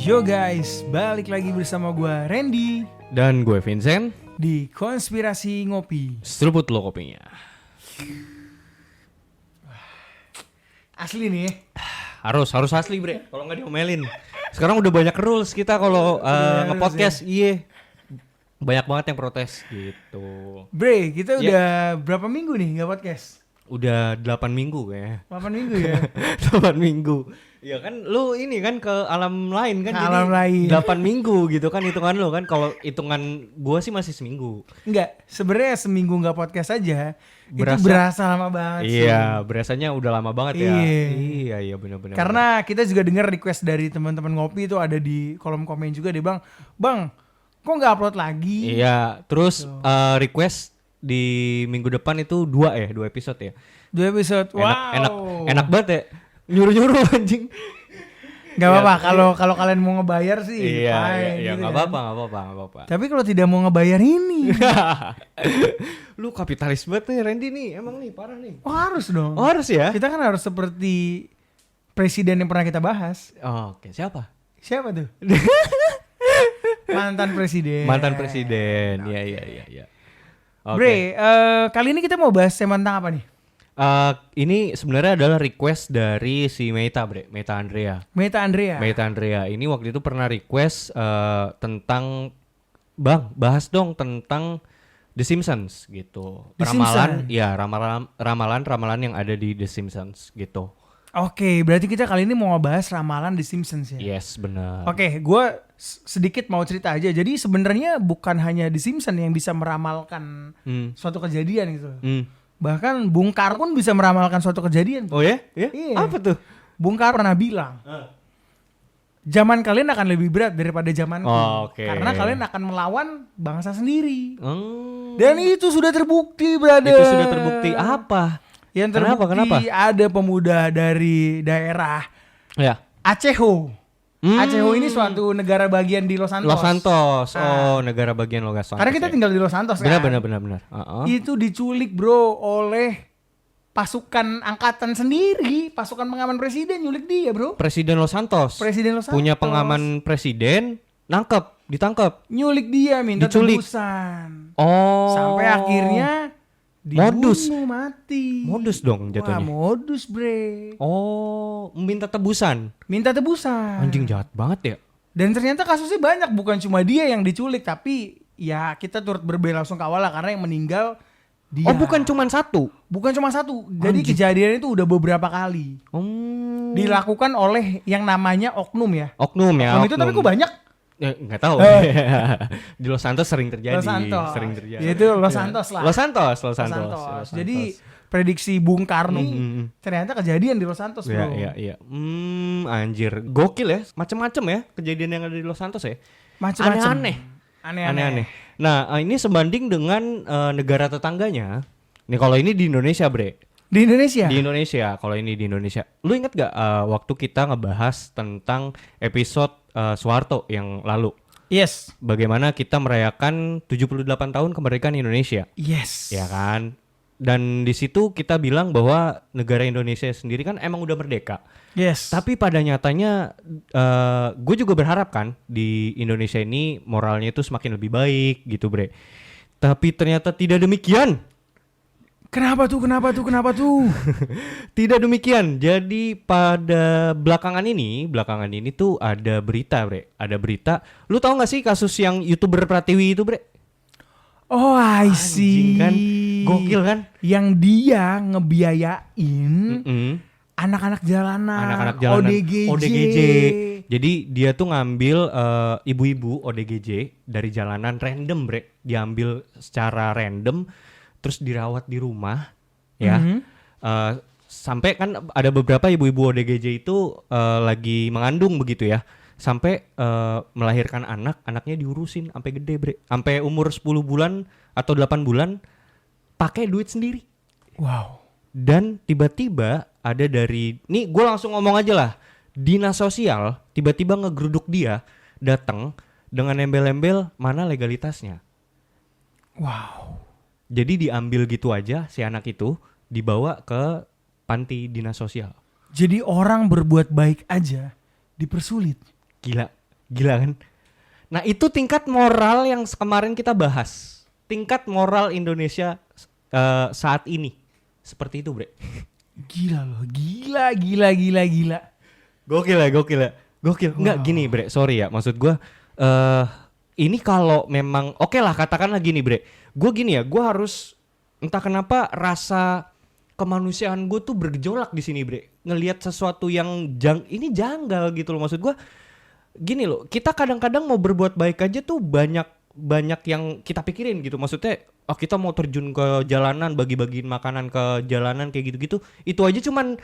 Yo guys, balik lagi bersama gue Randy Dan gue Vincent. di Konspirasi Ngopi. Seruput lo kopinya. Asli nih. Harus asli bre, kalau nggak diomelin. Sekarang udah banyak rules kita kalau nge-podcast. Iya, banyak banget yang protes gitu. Bre, kita udah berapa minggu nih nggak podcast? Udah 8 minggu kayaknya. 8 minggu ya? 8 minggu. Ya kan lu ini kan ke alam lain kan. Ke alam lain. 8 minggu gitu kan hitungan lu kan. Kalau hitungan gua sih masih seminggu. Enggak, sebenarnya seminggu nggak podcast aja itu berasa lama banget sih. Iya, berasanya udah lama banget ya. Iya benar-benar. Karena kita juga dengar request dari teman-teman ngopi itu ada di kolom komen juga deh Bang, kok nggak upload lagi? Iya, terus request di minggu depan itu 2 episode ya. 2 episode. Enak banget ya. Nyuruh anjing. Gak apa-apa kalau kalian mau ngebayar sih. Iya, gitu enggak kan. apa-apa. Tapi kalau tidak mau ngebayar ini. Lu kapitalis banget nih Randy nih, emang nih parah nih. Oh harus dong. Oh, harus ya? Kita kan harus seperti presiden yang pernah kita bahas. Oh, oke, siapa? Siapa tuh? Mantan presiden. Iya. Oke. Bre, kali ini kita mau bahas tema tentang apa nih? Ini sebenarnya adalah request dari si Meta Andrea. Meta Andrea ini waktu itu pernah request tentang bahas dong tentang The Simpsons gitu. Ramalan yang ada di The Simpsons gitu. Oke, berarti kita kali ini mau ngebahas ramalan The Simpsons ya? Yes, benar. Oke, gue sedikit mau cerita aja. Jadi sebenarnya bukan hanya The Simpsons yang bisa meramalkan suatu kejadian gitu. Bahkan Bung Karno pun bisa meramalkan suatu kejadian. Oh ya? Iya. Apa tuh? Bung Karno pernah bilang, zaman kalian akan lebih berat daripada zamanku. Oke. Karena kalian akan melawan bangsa sendiri. Dan itu sudah terbukti, brother. Itu sudah terbukti apa? Yang terbukti Kenapa? ada pemuda dari daerah Ya. Aceho. Aceho ini suatu negara bagian di Los Santos. Negara bagian Los Santos. Karena kita tinggal di Los Santos kan. Benar. Itu diculik bro oleh pasukan angkatan sendiri, pasukan pengaman presiden nyulik dia bro. Presiden Los Santos. Punya pengaman presiden, ditangkap. Nyulik dia, minta tebusan. Sampai akhirnya dibunuh mati. Modus dong jatuhnya. Wah, modus bre. Minta tebusan. Anjing jahat banget ya. Dan ternyata kasusnya banyak, bukan cuma dia yang diculik, tapi ya kita turut berbelasungkawa karena yang meninggal dia. Bukan cuma satu. Jadi kejadian itu udah beberapa kali. Dilakukan oleh yang namanya oknum ya. Oknum itu tapi kok banyak? Nggak tahu. Di Los Santos sering terjadi. Itu Los Santos lah. Los Santos. Jadi prediksi Bung Karno ternyata kejadian di Los Santos bro. Iya. Anjir. Gokil ya. Macem-macem ya kejadian yang ada di Los Santos ya. Macem-macem. Aneh-aneh. Nah ini sebanding dengan negara tetangganya. Nih kalau ini di Indonesia bre. Di Indonesia. Kalau ini di Indonesia. Lu inget gak waktu kita ngebahas tentang episode Soeharto yang lalu? Yes. Bagaimana kita merayakan 78 tahun kemerdekaan Indonesia? Yes. Ya kan? Dan di situ kita bilang bahwa negara Indonesia sendiri kan emang udah merdeka. Yes. Tapi pada nyatanya gue juga berharap kan di Indonesia ini moralnya itu semakin lebih baik gitu bre. Tapi ternyata tidak demikian. Kenapa tuh? Tidak demikian. Jadi pada belakangan ini tuh ada berita bre. Lu tahu gak sih kasus yang YouTuber Pratiwi itu bre? Oh I see. Kan? Gokil kan? Yang dia ngebiayain anak-anak jalanan ODGJ. Jadi dia tuh ngambil ibu-ibu ODGJ dari jalanan random bre. Diambil secara random terus dirawat di rumah ya. Sampai kan ada beberapa ibu-ibu ODGJ itu lagi mengandung begitu ya. Sampai melahirkan anaknya diurusin sampai gede bre. Sampai umur 10 bulan atau 8 bulan pakai duit sendiri. Wow. Dan tiba-tiba ada dari, nih gue langsung ngomong aja lah, dinas sosial tiba-tiba ngegeruduk dia, datang dengan embel-embel mana legalitasnya. Wow. Jadi diambil gitu aja si anak itu, dibawa ke panti dinas sosial. Jadi orang berbuat baik aja dipersulit. Gila. Gila kan? Nah itu tingkat moral yang kemarin kita bahas. Tingkat moral Indonesia saat ini seperti itu, Bre. Gila loh, gila. Gokil ya. Enggak gini, Bre. Sorry ya, maksud gue ini kalau memang oke lah katakanlah gini, Bre. Gue gini ya, gue harus entah kenapa rasa kemanusiaan gue tuh bergejolak di sini, Bre. Ngelihat sesuatu yang ini janggal gitu loh, maksud gue. Gini loh, kita kadang-kadang mau berbuat baik aja tuh banyak yang kita pikirin gitu. Maksudnya, kita mau terjun ke jalanan, bagi-bagiin makanan ke jalanan kayak gitu-gitu. Itu aja cuman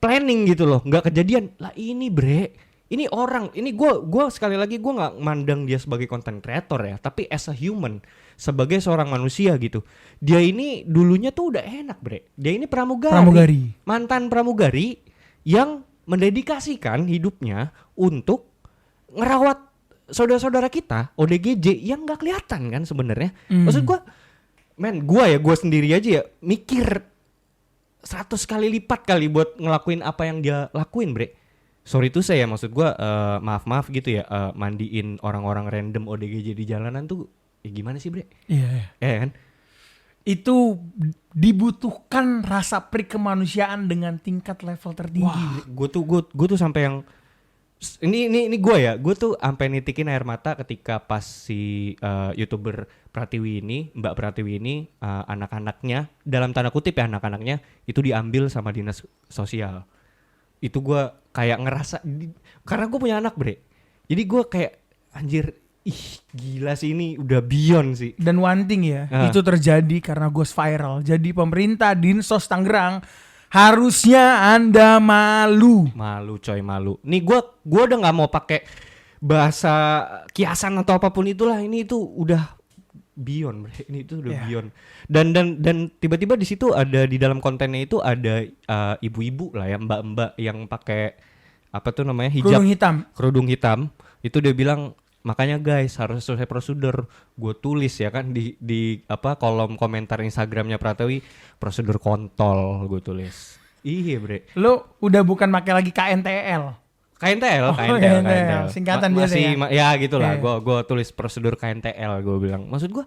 planning gitu loh, nggak kejadian. Lah ini, Bre, ini orang, ini gue sekali lagi gue nggak mandang dia sebagai content creator ya, tapi as a human, sebagai seorang manusia gitu. Dia ini dulunya tuh udah enak, Bre. Dia ini pramugari. Mantan pramugari yang mendedikasikan hidupnya untuk ngerawat saudara-saudara kita ODGJ yang nggak kelihatan kan sebenarnya. Maksud gue, gue sendiri aja ya mikir 100 kali lipat kali buat ngelakuin apa yang dia lakuin, Bre. Sorry tuh saya, maksud gue maaf gitu ya, mandiin orang-orang random ODGJ di jalanan tuh gimana sih, Bre? Iya kan? Itu dibutuhkan rasa perikemanusiaan dengan tingkat level tertinggi. Gue tuh sampai yang ini gue tuh sampai nitikin air mata ketika pas si YouTuber Mbak Pratiwi ini anak-anaknya, dalam tanda kutip ya anak-anaknya itu diambil sama dinas sosial. Itu gue kayak ngerasa karena gue punya anak, Bre. Jadi gue kayak anjir, gila sih, ini udah beyond sih. Dan one thing ya, itu terjadi karena ghost viral. Jadi pemerintah Dinsos Tangerang harusnya Anda malu. Malu coy, malu. Nih gue udah nggak mau pakai bahasa kiasan atau apapun itulah. Ini itu udah beyond, Bre. Ini itu udah beyond. Dan tiba-tiba di situ ada, di dalam kontennya itu ada ibu-ibu lah ya, mbak-mbak yang pakai apa tuh namanya, hijab, kerudung hitam. Itu dia bilang, makanya guys harus selesai prosedur. Gue tulis ya kan di kolom komentar Instagramnya Pratiwi, prosedur kontol gue tulis. Iya, Bre. Lo udah bukan pakai lagi KNTL. KNTL. Singkatan biasa ya gitulah. Gue tulis prosedur KNTL, gue bilang. Maksud gue,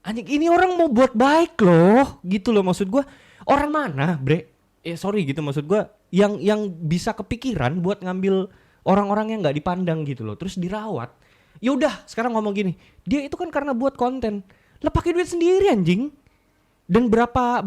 anjing, ini orang mau buat baik loh, gitu loh. Maksud gue, orang mana, Bre? Sorry gitu, maksud gue yang bisa kepikiran buat ngambil orang-orang yang nggak dipandang gitu loh, terus dirawat. Ya udah, sekarang ngomong gini, dia itu kan karena buat konten, lah pakai duit sendiri anjing. Dan berapa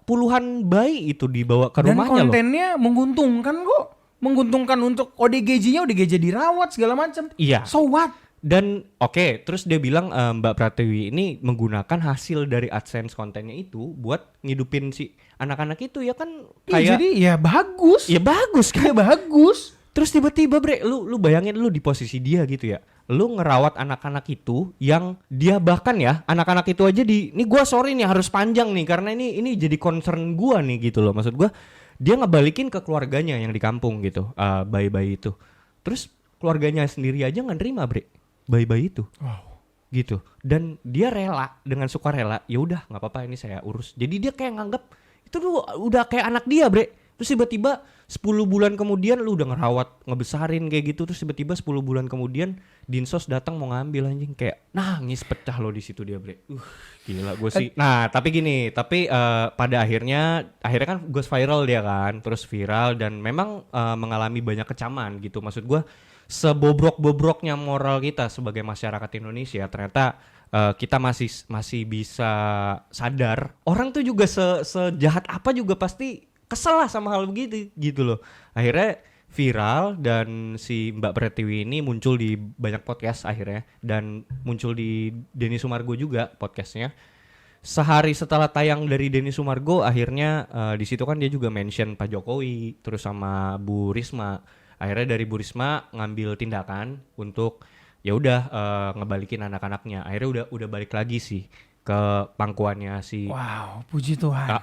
puluhan bayi itu dibawa ke rumahnya loh. Dan kontennya menguntungkan kok. Menguntungkan untuk ODGJ-nya, ODGJ dirawat segala macam. Iya. So what? Dan oke, terus dia bilang Mbak Pratiwi ini menggunakan hasil dari AdSense kontennya itu buat ngidupin si anak-anak itu ya kan, kayak jadi ya bagus. Ya bagus kan? Ya bagus. Terus tiba-tiba, Bre, lu bayangin lu di posisi dia gitu ya. Lu ngerawat anak-anak itu yang dia bahkan ya, anak-anak itu aja ini gua sorry nih harus panjang nih karena ini jadi concern gua nih gitu loh. Maksud gua, dia ngebalikin ke keluarganya yang di kampung gitu, bayi-bayi itu. Terus keluarganya sendiri aja nggak nerima, Bre, bayi-bayi itu. Wow. Gitu. Dan dia rela, dengan sukarela, ya udah nggak apa-apa ini saya urus. Jadi dia kayak nganggap itu tuh udah kayak anak dia, Bre. Terus tiba-tiba 10 bulan kemudian lu udah ngerawat, ngebesarin kayak gitu, terus tiba-tiba 10 bulan kemudian Dinsos datang mau ngambil, anjing, kayak nangis pecah lo di situ dia, Bre. Gila gue sih. Nah, tapi pada akhirnya kan ghost viral dia kan, terus viral dan memang mengalami banyak kecaman gitu. Maksud gue, sebobrok-bobroknya moral kita sebagai masyarakat Indonesia, ternyata kita masih bisa sadar orang tuh juga sejahat apa juga pasti kesel lah sama hal begitu gitu loh. Akhirnya viral dan si Mbak Pratiwi ini muncul di banyak podcast akhirnya, dan muncul di Denny Sumargo juga podcastnya. Sehari setelah tayang dari Denny Sumargo, akhirnya di situ kan dia juga mention Pak Jokowi terus sama Bu Risma. Akhirnya dari Bu Risma ngambil tindakan untuk ya udah ngebalikin anak-anaknya. Akhirnya udah balik lagi sih ke pangkuannya si. Wow, puji Tuhan.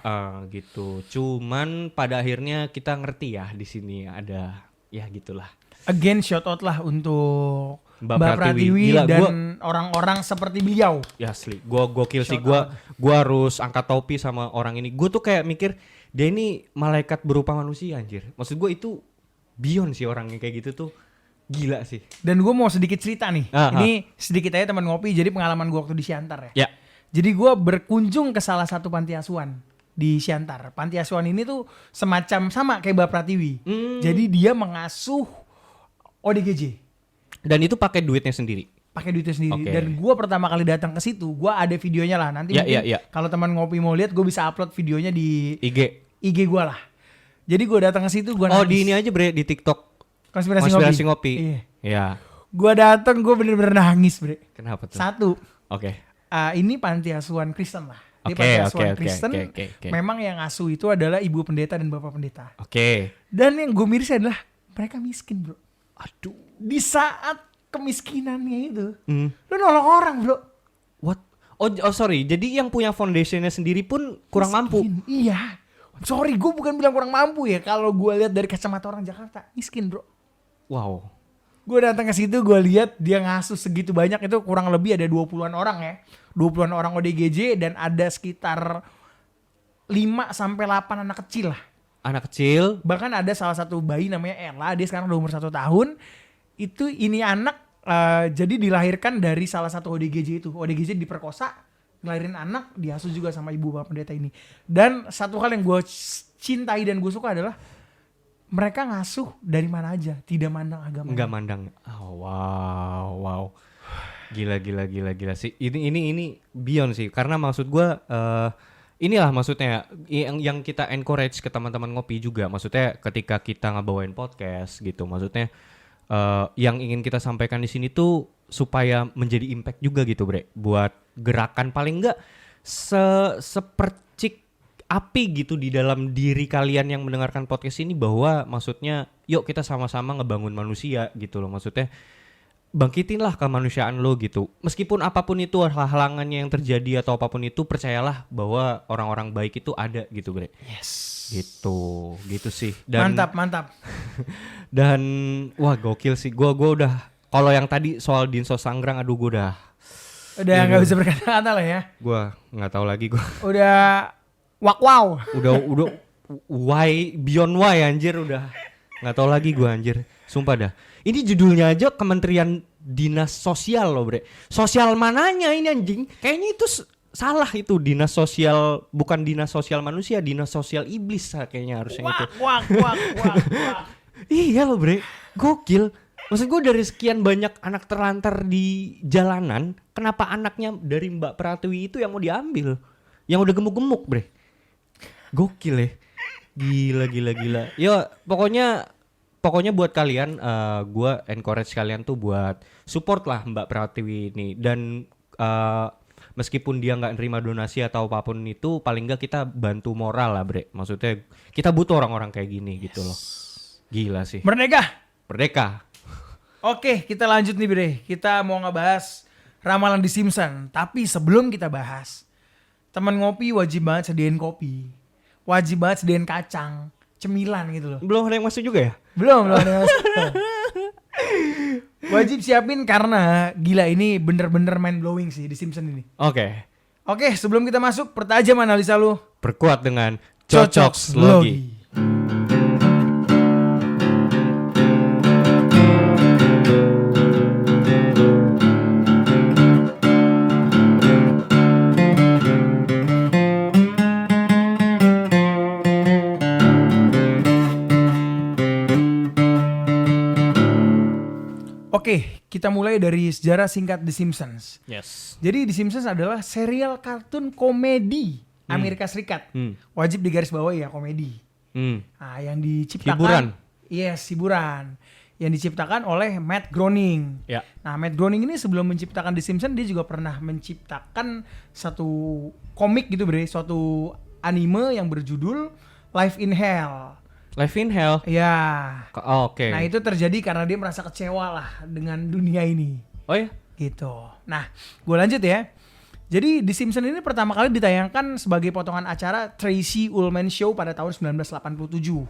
Gitu. Cuman pada akhirnya kita ngerti ya di sini ada ya gitulah. Again shout out lah untuk Mbak Pratiwi dan orang-orang seperti beliau. Ya asli, gokil sih. Gua harus angkat topi sama orang ini. Gue tuh kayak mikir dia ini malaikat berupa manusia, anjir. Maksud gue itu beyond sih orang yang kayak gitu tuh. Gila sih. Dan gue mau sedikit cerita nih. Ini sedikit aja teman ngopi. Jadi pengalaman gue waktu di Siantar ya. Jadi gue berkunjung ke salah satu panti asuhan di Siantar. Panti asuhan ini tuh semacam sama kayak Mbak Pratiwi. Jadi dia mengasuh ODGJ. Dan itu pakai duitnya sendiri. Pakai duitnya sendiri. Dan gue pertama kali datang ke situ, gue ada videonya lah. Nanti mungkin kalau teman ngopi mau lihat, gue bisa upload videonya di IG gue lah. Jadi gue datang ke situ, gue nangis. Di ini aja bre, di TikTok. Konspirasi ngopi. Iya. Gue datang, gue bener-bener nangis bre. Kenapa tuh? Satu. Ini panti asuhan Kristen lah. Ini panti asuhan Kristen. Memang yang asuh itu adalah ibu pendeta dan bapak pendeta. Dan yang gue miris adalah mereka miskin bro. Aduh. Di saat kemiskinannya itu, lu nolong orang bro. What? Oh sorry. Jadi yang punya foundationnya sendiri pun kurang mampu. Iya. Sorry, gue bukan bilang kurang mampu ya. Kalau gue lihat dari kacamata orang Jakarta, miskin bro. Wow. Gue datang ke situ, gue lihat dia ngasuh segitu banyak, itu kurang lebih ada 20-an orang ya. 20-an orang ODGJ dan ada sekitar 5-8 anak kecil lah. Anak kecil. Bahkan ada salah satu bayi namanya Ella, dia sekarang udah umur 1 tahun. Itu ini anak jadi dilahirkan dari salah satu ODGJ itu. ODGJ diperkosa, ngelahirin anak, diasuh juga sama ibu bapak pendeta ini. Dan satu hal yang gue cintai dan gue suka adalah mereka ngasuh dari mana aja, tidak mandang agama. Enggak mandang. Oh, wow. Gila sih. Ini beyond sih. Karena maksud gue inilah maksudnya yang kita encourage ke teman-teman ngopi juga. Maksudnya ketika kita ngebawain podcast gitu. Maksudnya yang ingin kita sampaikan di sini tuh supaya menjadi impact juga gitu, Bre. Buat gerakan paling enggak sepercik api gitu di dalam diri kalian yang mendengarkan podcast ini, bahwa maksudnya yuk kita sama-sama ngebangun manusia gitu loh. Maksudnya bangkitinlah kemanusiaan lo gitu. Meskipun apapun itu halangannya yang terjadi atau apapun itu, percayalah bahwa orang-orang baik itu ada gitu, Bre. Yes. Gitu sih. Dan mantap. Dan wah gokil sih. Gua udah, kalau yang tadi soal Dinsos Sanggrang, aduh gue udah nggak bisa berkata-kata lah ya. Gua nggak tahu lagi gua. Udah wow. Udah why beyond why anjir, udah nggak tahu lagi gua anjir. Sumpah dah. Ini judulnya aja Kementerian Dinas Sosial loh, Bre. Sosial mananya ini anjing? Kayaknya itu salah itu, dinas sosial, bukan dinas sosial manusia, dinas sosial iblis kayaknya harusnya itu. Wak. Iya loh, Bre. Gokil. Maksud gue dari sekian banyak anak terlantar di jalanan, kenapa anaknya dari Mbak Pratiwi itu yang mau diambil? Yang udah gemuk-gemuk, Bre. Gokil ya. Gila. Yo, pokoknya buat kalian, gue encourage kalian tuh buat support lah Mbak Pratiwi ini. Dan meskipun dia nggak nerima donasi atau apapun itu, paling nggak kita bantu moral lah, Bre. Maksudnya kita butuh orang-orang kayak gini gitu loh. Gila sih. Merdeka. Oke, kita lanjut nih, Bre. Kita mau ngebahas ramalan di Simpson. Tapi sebelum kita bahas, teman ngopi wajib banget sediain kopi. Wajib banget sediain kacang, cemilan gitu loh. Belum ada yang masuk juga ya? Belum ada yang masuk. Wajib siapin karena gila, ini bener-bener mind blowing sih di Simpson ini. Oke, sebelum kita masuk, pertajam analisa lu. Perkuat dengan Cocokslogi. Oke, kita mulai dari sejarah singkat The Simpsons. Yes. Jadi The Simpsons adalah serial kartun komedi Amerika Serikat. Wajib digarisbawahi ya, komedi. Nah, yang diciptakan hiburan. Yes, hiburan. Yang diciptakan oleh Matt Groening. Ya. Nah, Matt Groening ini sebelum menciptakan The Simpsons, dia juga pernah menciptakan satu komik gitu, Bre, suatu anime yang berjudul Life in Hell. Life in Hell? Ya. Oke. Nah, itu terjadi karena dia merasa kecewa lah dengan dunia ini. Oh ya? Gitu. Nah, gue lanjut ya. Jadi The Simpsons ini pertama kali ditayangkan sebagai potongan acara Tracy Ullman Show pada tahun 1987.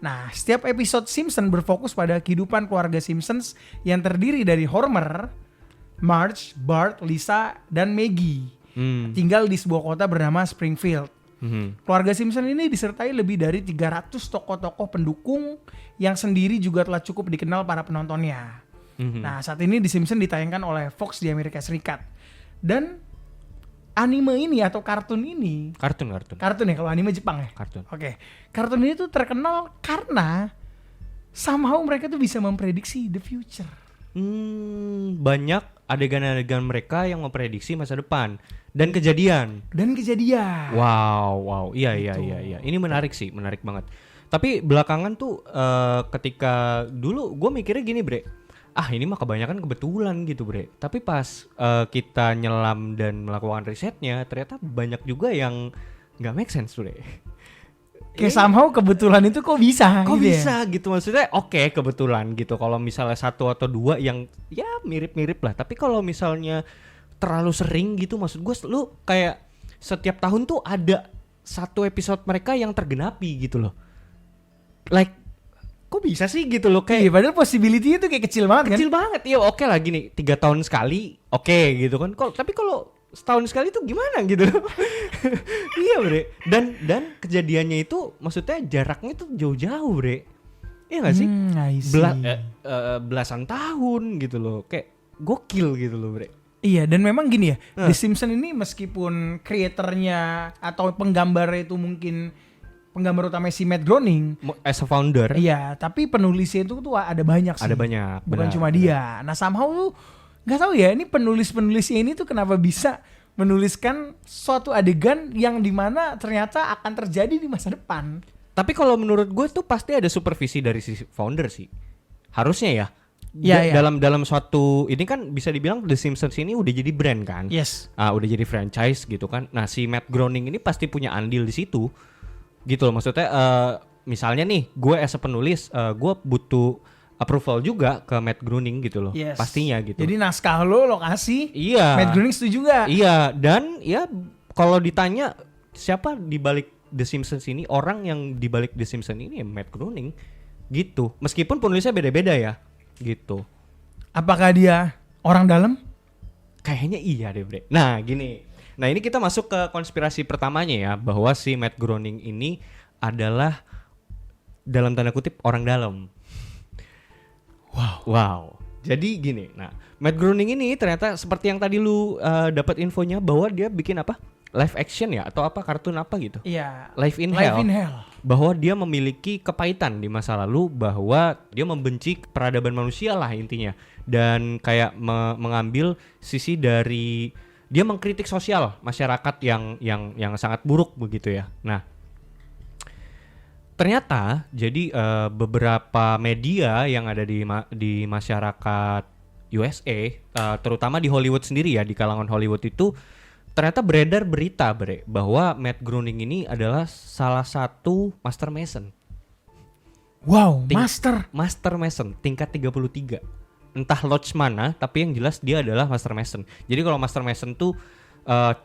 Nah, setiap episode Simpsons berfokus pada kehidupan keluarga Simpsons yang terdiri dari Homer, Marge, Bart, Lisa, dan Maggie. Tinggal di sebuah kota bernama Springfield. Keluarga Simpson ini disertai lebih dari 300 tokoh-tokoh pendukung yang sendiri juga telah cukup dikenal para penontonnya. Nah, saat ini The Simpsons ditayangkan oleh Fox di Amerika Serikat. Dan anime ini atau kartun ini, kartun ya, kalau anime Jepang ya. Oke. Kartun ini tuh terkenal karena somehow mereka tuh bisa memprediksi the future. Banyak adegan-adegan mereka yang memprediksi masa depan dan kejadian. Wow, iya. Ini menarik banget. Tapi belakangan tuh ketika dulu gue mikirnya gini, Bre. Ini mah kebanyakan kebetulan gitu, Bre. Tapi pas kita nyelam dan melakukan risetnya, ternyata banyak juga yang nggak make sense, Bre. Kayak somehow kebetulan itu kok bisa gitu, maksudnya oke, kebetulan gitu. Kalau misalnya satu atau dua yang ya mirip-mirip lah. Tapi kalau misalnya terlalu sering gitu, maksud gue lu kayak setiap tahun tuh ada satu episode mereka yang tergenapi gitu loh. Like kok bisa sih gitu loh, kayak padahal possibility-nya tuh kayak kecil banget ya. Oke lah gini, 3 tahun sekali oke gitu kan. Tapi kalau setahun sekali tuh gimana gitu loh. Iya, Bre. Dan kejadiannya itu maksudnya jaraknya tuh jauh-jauh, Bre. Iya gak sih? Belasan tahun gitu loh. Kayak gokil gitu loh, Bre. Iya, dan memang gini ya, The Simpsons ini meskipun kreatornya atau penggambarnya itu mungkin penggambar utama si Matt Groening as a founder. Iya, tapi penulisnya itu tuh ada banyak sih. Ada banyak. Bukan cuma dia. Nah, somehow tuh nggak tahu ya, ini penulisnya ini tuh kenapa bisa menuliskan suatu adegan yang dimana ternyata akan terjadi di masa depan. Tapi kalau menurut gue tuh pasti ada supervisi dari si founder sih. Harusnya ya. Iya. Dalam suatu ini kan bisa dibilang The Simpsons ini udah jadi brand kan. Yes. Udah jadi franchise gitu kan. Nah, si Matt Groening ini pasti punya andil di situ. Gitu loh, maksudnya misalnya nih gue as a penulis gue butuh approval juga ke Matt Groening gitu loh. Yes. Pastinya gitu. Jadi naskah lo kasih, iya, Matt Groening setuju gak? Iya, dan ya kalau ditanya siapa di balik The Simpsons ini, orang yang di balik The Simpsons ini ya Matt Groening gitu. Meskipun penulisnya beda-beda ya gitu. Apakah dia orang dalam? Kayaknya iya deh, Bre. Nah gini, nah ini kita masuk ke konspirasi pertamanya ya, bahwa si Matt Groening ini adalah dalam tanda kutip orang dalam. Wow. Jadi gini, nah Matt Groening ini ternyata seperti yang tadi lu dapat infonya bahwa dia bikin apa? Live action ya atau apa, kartun apa gitu? Iya. Live in Hell. Bahwa dia memiliki kepahitan di masa lalu, bahwa dia membenci peradaban manusia lah intinya, dan kayak mengambil sisi dari dia mengkritik sosial masyarakat yang sangat buruk begitu ya. Nah, ternyata jadi beberapa media yang ada di masyarakat USA, terutama di Hollywood sendiri ya, di kalangan Hollywood itu ternyata beredar berita, Bre, bahwa Matt Groening ini adalah salah satu master mason. Wow, Master mason tingkat 33. Entah lodge mana, tapi yang jelas dia adalah master mason. Jadi kalau master mason tuh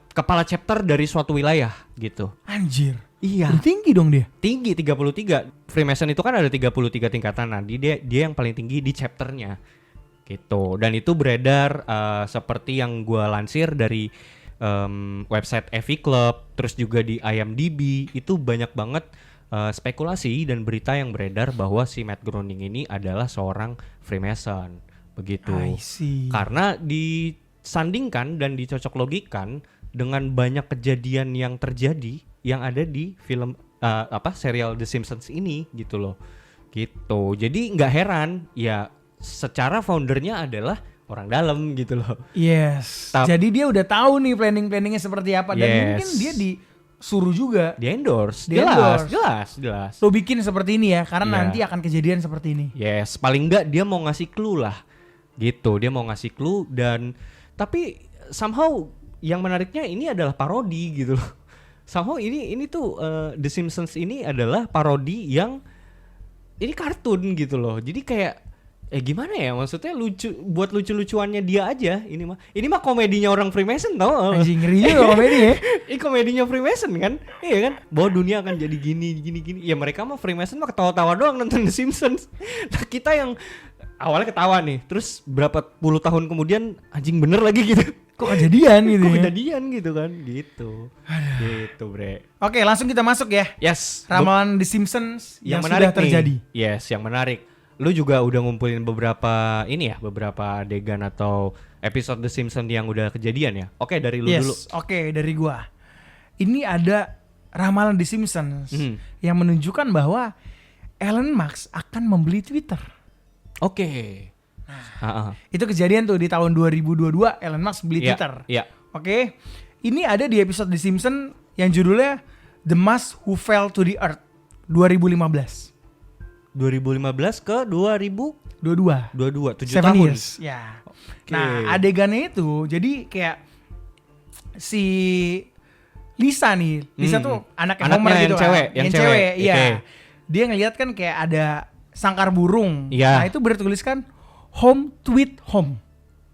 kepala chapter dari suatu wilayah gitu. Anjir. Iya. Udah tinggi dong dia. Tinggi 33. Freemason itu kan ada 33 tingkatan. Nah, dia yang paling tinggi di chapternya. Gitu. Dan itu beredar seperti yang gue lansir dari website EV Club, terus juga di IMDb, itu banyak banget spekulasi dan berita yang beredar bahwa si Matt Groening ini adalah seorang Freemason. Begitu. Karena disandingkan dan dicocok logikan dengan banyak kejadian yang terjadi yang ada di film serial The Simpsons ini gitu loh. Gitu. Jadi nggak heran ya, secara foundernya adalah orang dalam gitu loh. Yes. Jadi dia udah tahu nih planning-planningnya seperti apa, dan mungkin dia disuruh juga. Di endorse. Jelas. Lo bikin seperti ini ya, karena nanti akan kejadian seperti ini. Yes. Paling nggak dia mau ngasih clue lah. Gitu. Dia mau ngasih clue, dan tapi somehow yang menariknya ini adalah parodi gitu loh. Somehow ini tuh The Simpsons ini adalah parodi yang ini kartun gitu loh. Jadi kayak gimana ya, maksudnya lucu, buat lucu-lucuannya dia aja. Ini mah komedinya orang Freemason tau. Anjing, ngeri juga komedi ya. Ini komedinya Freemason kan. Iya kan, bahwa dunia akan jadi gini. Ya mereka mah Freemason mah ketawa-tawa doang nonton The Simpsons. Nah, kita yang awalnya ketawa nih, terus berapa puluh tahun kemudian anjing bener lagi gitu. Kok kejadian gitu Kok ya? kejadian gitu kan, gitu. Gitu, Bre. Oke, langsung kita masuk ya. Yes. Ramalan The Simpsons yang menarik sudah terjadi. nih. Yes, yang menarik. Lu juga udah ngumpulin beberapa beberapa adegan atau episode The Simpsons yang udah kejadian ya. Oke, dari lu dulu. Oke, dari gua. Ini ada ramalan The Simpsons yang menunjukkan bahwa Elon Musk akan membeli Twitter. Oke. Itu kejadian tuh di tahun 2022 Elon Musk beli Iya, Twitter. iya. Oke. Ini ada di episode The Simpsons yang judulnya The Mouse Who Fell to the Earth 2015. 2015 ke 22. 7 7 tahun. years. Ya. Nah, adegannya itu jadi kayak si Lisa nih. Lisa tuh anaknya Homer yang gitu cewek, kan. yang cewek. Iya. Oke. Dia ngeliat kan kayak ada sangkar burung. Iya. Nah, itu bertuliskan Home Tweet Home.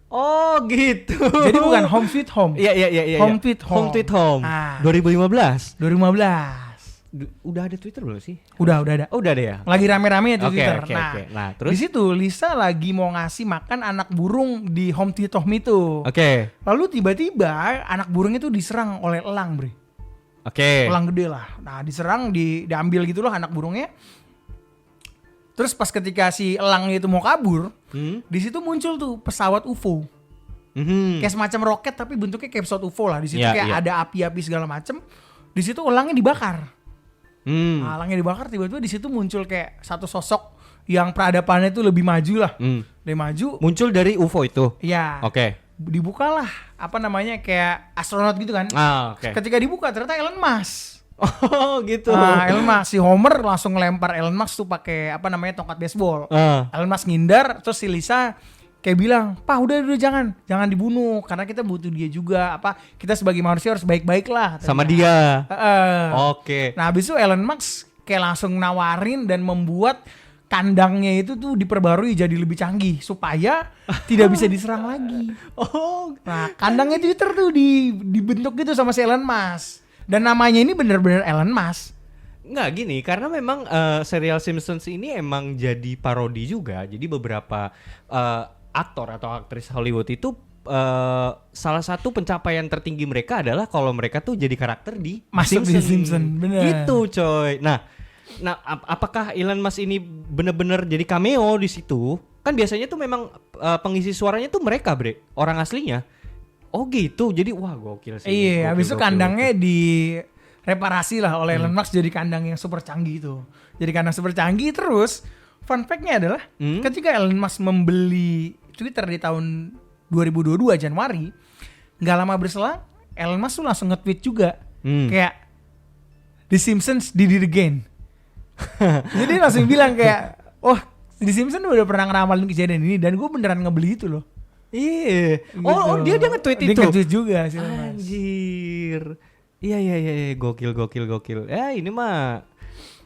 Oh, gitu. Jadi bukan Home Sweet Home. Iya. Home Tweet Home. Home Tweet Home. Ah. 2015. 2015. Udah ada Twitter belum sih? Udah ada. Oh, udah ada ya. Lagi rame-rame itu Oke, Twitter. oke, Nah, oke. Nah, terus? di situ Lisa lagi mau ngasih makan anak burung di Home Tweet Home itu. Oke. Lalu tiba-tiba anak burung itu diserang oleh elang, Bre. Oke. Elang gede lah. Nah, diserang, diambil gitu loh anak burungnya. Terus pas ketika si elangnya itu mau kabur, di situ muncul tuh pesawat UFO. Kayak semacam roket tapi bentuknya kayak pesawat UFO lah. Di situ Iya, kayak iya. ada api-api segala macem. Di situ elangnya dibakar. Nah, elangnya dibakar, tiba-tiba di situ muncul kayak satu sosok yang peradabannya itu lebih maju lah. Lebih maju. Muncul dari UFO itu. Ya. Oke. Dibukalah apa namanya kayak astronot gitu kan. Oke. Ketika dibuka ternyata Elon Musk. Oh, gitu. Nah, Elon Musk, si Homer langsung ngelempar Elon Musk tuh pakai apa namanya tongkat baseball. Elon Musk ngindar, terus si Lisa kayak bilang, "Pak, udah jangan dibunuh karena kita butuh dia juga. Apa kita sebagai manusia harus baik-baik lah." Sama dia. Oke. Nah, habis itu Elon Musk kayak langsung nawarin dan membuat kandangnya itu tuh diperbarui jadi lebih canggih supaya tidak bisa diserang lagi. Nah, kandangnya Twitter tuh dibentuk gitu sama si Elon Musk. Dan namanya ini bener-bener Elon Musk. Nggak gini, karena memang serial Simpsons ini emang jadi parodi juga. Jadi beberapa aktor atau aktris Hollywood itu salah satu pencapaian tertinggi mereka adalah kalau mereka tuh jadi karakter di Masuk di Simpsons, bener. Gitu, coy. Nah, apakah Elon Musk ini bener-bener jadi cameo di situ? Kan biasanya tuh memang pengisi suaranya tuh mereka, Bre, orang aslinya. Oh gitu, jadi wah gokil sih. Iya, habis itu gokil. kandangnya direparasi lah oleh Elon Musk jadi kandang yang super canggih itu. Jadi kandang super canggih terus. Fun fact-nya adalah ketika Elon Musk membeli Twitter di tahun 2022 Januari, nggak lama berselang Elon Musk tuh langsung nge-tweet juga kayak The Simpsons did it again. Jadi langsung bilang kayak, oh The Simpsons udah pernah ngeramalin kejadian ini dan gue beneran ngebeli itu loh. Iya. Gitu. Oh, dia nge-tweet itu. Dia nge-tweet juga sih. Anjir. Iya, gokil. Ya, ini mah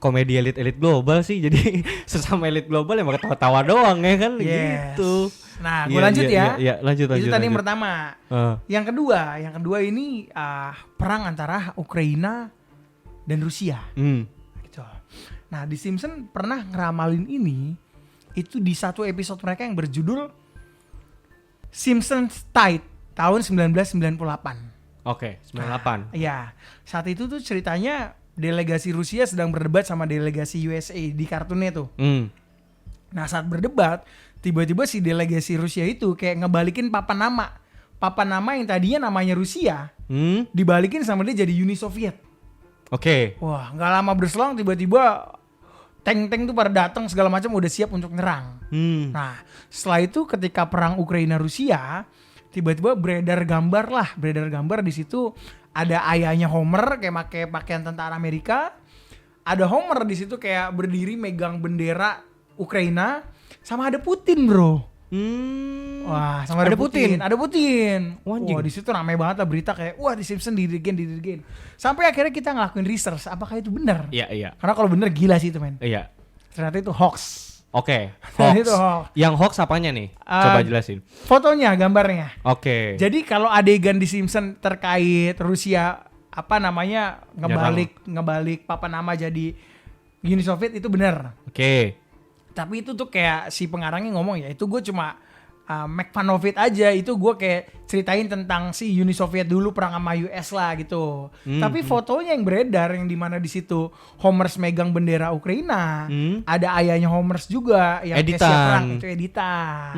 komedi elit global sih. Jadi sesama elit global yang ketawa-tawa doang ya kan gitu. Nah, gue lanjut ya. Iya, lanjut. Itu tadi yang pertama. Yang kedua ini perang antara Ukraina dan Rusia. Gitu. Nah, di Simpsons pernah ngeramalin ini itu di satu episode mereka yang berjudul Simpsons Tide tahun 1998. Oke, 98. Iya. Saat itu tuh ceritanya delegasi Rusia sedang berdebat sama delegasi USA di kartunnya tuh. Nah, saat berdebat, tiba-tiba si delegasi Rusia itu kayak ngebalikin papan nama. Papan nama yang tadinya namanya Rusia, dibalikin sama dia jadi Uni Soviet. Oke. Wah, nggak lama berselang tiba-tiba tank-tank tuh pada datang segala macam udah siap untuk nyerang. Nah, setelah itu ketika perang Ukraina Rusia, tiba-tiba beredar gambar di situ ada ayahnya Homer kayak pakai pakaian tentara Amerika. Ada Homer di situ kayak berdiri megang bendera Ukraina sama ada Putin, Bro. Wah, sama ada Putin. Ada Putin. Wah, di situ ramai banget lah berita kayak wah di Simpsons didirgen. Sampai akhirnya kita ngelakuin research apakah itu benar. Iya. Karena kalau benar gila sih itu, men. Iya. Ternyata itu hoax. Oke. Itu hoax. Yang hoax apanya nih? Coba jelasin. Fotonya, gambarnya. Oke. Jadi kalau adegan di Simpsons terkait Rusia apa namanya ngebalik papan nama jadi Uni Soviet itu benar. Oke. Tapi itu tuh kayak si pengarangnya ngomong ya, itu gue cuma make fun of it aja. Itu gue kayak ceritain tentang si Uni Soviet dulu perang sama US lah gitu. Tapi fotonya yang beredar yang dimana di situ Homers megang bendera Ukraina, ada ayahnya Homers juga yang kayak siap perang, itu editan.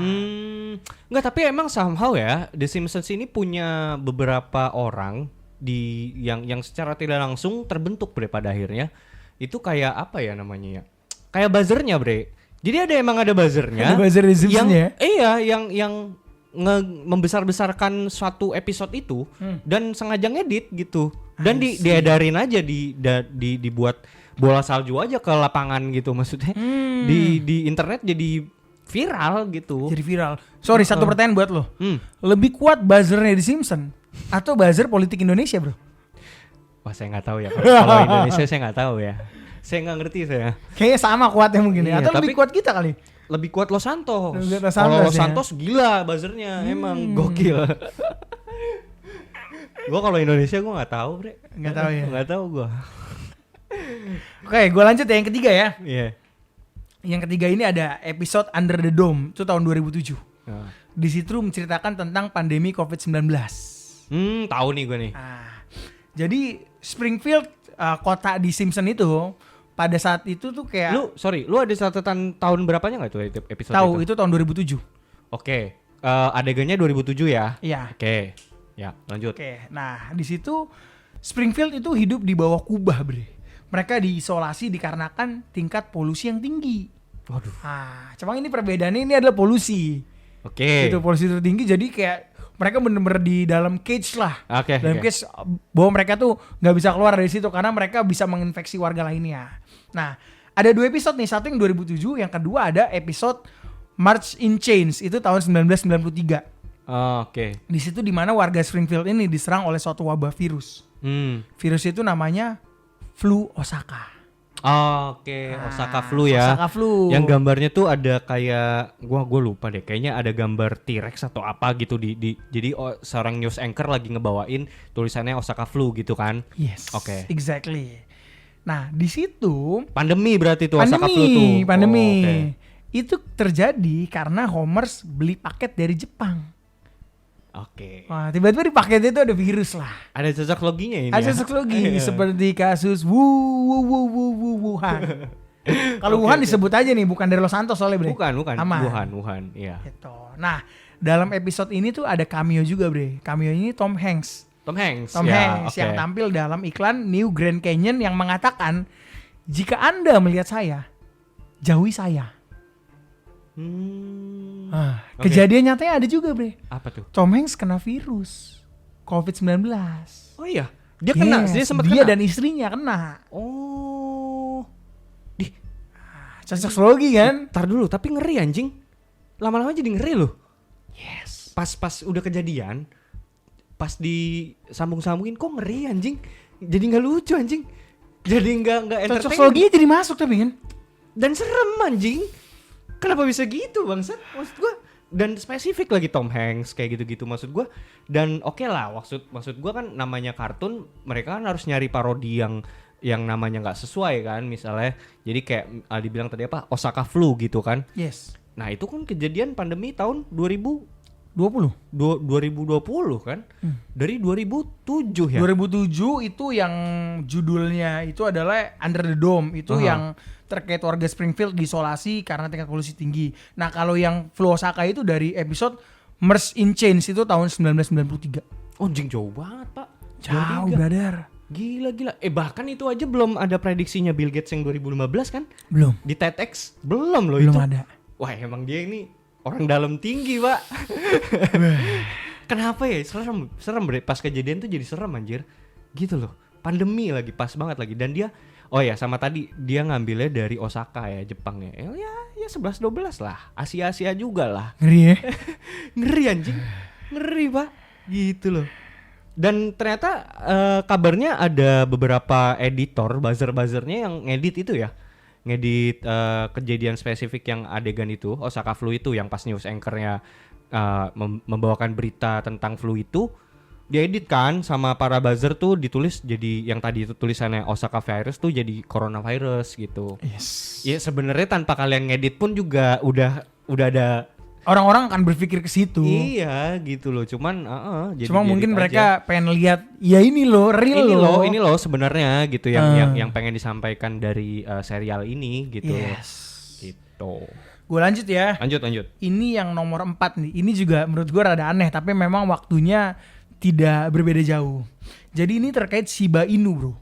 Enggak, tapi emang somehow ya The Simpsons ini punya beberapa orang di yang secara tidak langsung terbentuk bre pada akhirnya. Itu kayak apa ya namanya ya? Kayak buzzernya bre. Jadi emang ada buzzernya. Ada buzzer di Simpsons ya? Iya, yang membesar-besarkan suatu episode itu dan sengaja ngedit gitu. Dan diedarin aja dibuat bola salju aja ke lapangan gitu maksudnya. Di internet jadi viral gitu. Jadi viral. Sorry, satu pertanyaan buat lo. Lebih kuat buzzernya di Simpsons atau buzzer politik Indonesia, bro? Wah, saya nggak tahu ya. Kalau Indonesia saya nggak tahu ya. Saya nggak ngerti saya. Kayaknya sama kuatnya mungkin ya. Iya, Atau lebih kuat kita kali? Lebih kuat Los Santos. Los Santos Kalau Los ya. Santos gila buzzernya, emang gokil. Gua kalau Indonesia gua nggak tahu, bre. Nggak tahu ya. Nggak tahu gua. Oke, gue lanjut ya yang ketiga ya. Iya. Yang ketiga ini ada episode Under the Dome, itu tahun 2007. Di situ menceritakan tentang pandemi COVID-19. Tahu nih gua nih. Jadi Springfield, kota di Simpson itu pada saat itu tuh kayak Lu ada catatan tahun berapanya nggak tuh episode tahu itu tahun 2007. Oke. Adegannya 2007 ya. Iya. Oke. Ya, lanjut. Oke. Nah, di situ Springfield itu hidup di bawah kubah, bre. Mereka diisolasi dikarenakan tingkat polusi yang tinggi. Waduh. Cuma ini perbedaannya ini adalah polusi. Oke. Itu polusi tertinggi, jadi kayak mereka bener-bener di dalam cage lah. Oke. Dalam cage bahwa mereka tuh nggak bisa keluar dari situ karena mereka bisa menginfeksi warga lainnya. Nah, ada 2 episode nih, satu yang 2007, yang kedua ada episode March in Chains, itu tahun 1993. Oke. Di situ dimana warga Springfield ini diserang oleh suatu wabah virus. Virus itu namanya flu Osaka. Oke, Osaka flu ya. Osaka flu. Yang gambarnya tuh ada kayak gua lupa deh. Kayaknya ada gambar T-Rex atau apa gitu jadi seorang news anchor lagi ngebawain tulisannya Osaka flu gitu kan. Yes. Oke. Exactly. Nah, di situ Pandemi berarti tuh Osaka flu tuh. Pandemi. Oke. Itu terjadi karena Homers beli paket dari Jepang. Oke. Wah, tiba-tiba di paket itu ada virus lah. Ada cocok loginya ini. Ada ya? cocok logi seperti kasus Wuhan. Kalau Wuhan disebut aja nih, bukan dari Los Santos soalnya, bre. Bukan. Aman. Wuhan, iya. Gitu. Nah, dalam episode ini tuh ada cameo juga, bre. Cameo ini Tom Hanks. Tom Hanks Yang tampil dalam iklan New Grand Canyon yang mengatakan, jika Anda melihat saya, jauhi saya. Kejadian nyatanya ada juga, bre. Apa tuh? Tom Hanks kena virus COVID-19. Oh iya, dia kena, dia sempat kena. Dia dan istrinya kena. Oh. Cocok logi kan? Tar dulu, tapi ngeri anjing. Lama-lama jadi ngeri loh. Yes. Pas udah kejadian, pas disambung-sambungin kok ngeri anjing. Jadi nggak lucu anjing. Jadi nggak entertaining. Cocok logi jadi masuk tapi kan? Dan serem anjing. Kenapa bisa gitu bangsat? Maksud gua, dan spesifik lagi Tom Hanks kayak gitu-gitu maksud gua. Dan oke lah, maksud gua kan namanya kartun, mereka kan harus nyari parodi yang namanya nggak sesuai kan, misalnya jadi kayak Aldi bilang tadi apa, Osaka flu gitu kan. Yes. Nah itu kan kejadian pandemi tahun 2020 kan. Dari 2007 ya. 2007 itu yang judulnya itu adalah Under the Dome. Itu yang terkait warga Springfield diisolasi karena tingkat polusi tinggi. Nah kalau yang flu Osaka itu dari episode March in Chains itu tahun 1993. Oh anjing jauh banget pak. Jauh brother. Gila. Bahkan itu aja belum ada prediksinya Bill Gates yang 2015 kan? Belum. Di TEDx belum loh Belum itu. ada. Wah emang dia ini orang dalam tinggi pak. Kenapa ya? Serem bre. Pas kejadian tuh jadi serem anjir. Gitu loh. Pandemi lagi pas banget lagi. Dan dia, oh ya sama tadi dia ngambilnya dari Osaka ya, Jepang ya. Ya 11-12 lah. Asia juga lah. Ngeri ya? Ngeri anjing. Ngeri pak. Gitu loh. Dan ternyata kabarnya ada beberapa editor, buzzer-buzzernya yang ngedit itu ya. Ngedit kejadian spesifik yang adegan itu, Osaka flu itu yang pas news anchor-nya membawakan berita tentang flu itu. diedit kan sama para buzzer tuh, ditulis jadi yang tadi itu tulisannya Osaka virus tuh jadi coronavirus gitu. Yes. Ya sebenarnya tanpa kalian ngedit pun juga udah ada. Orang-orang akan berpikir ke situ. Iya gitu loh, cuman jadi Cuma mungkin diedit mereka aja. pengen lihat, ya ini loh, real loh. Ini loh sebenarnya gitu yang pengen disampaikan dari serial ini gitu. Yes. Gitu. Gue lanjut ya. Lanjut. Ini yang nomor 4 nih. Ini juga menurut gue rada aneh, tapi memang waktunya tidak berbeda jauh. Jadi ini terkait Shiba Inu, bro.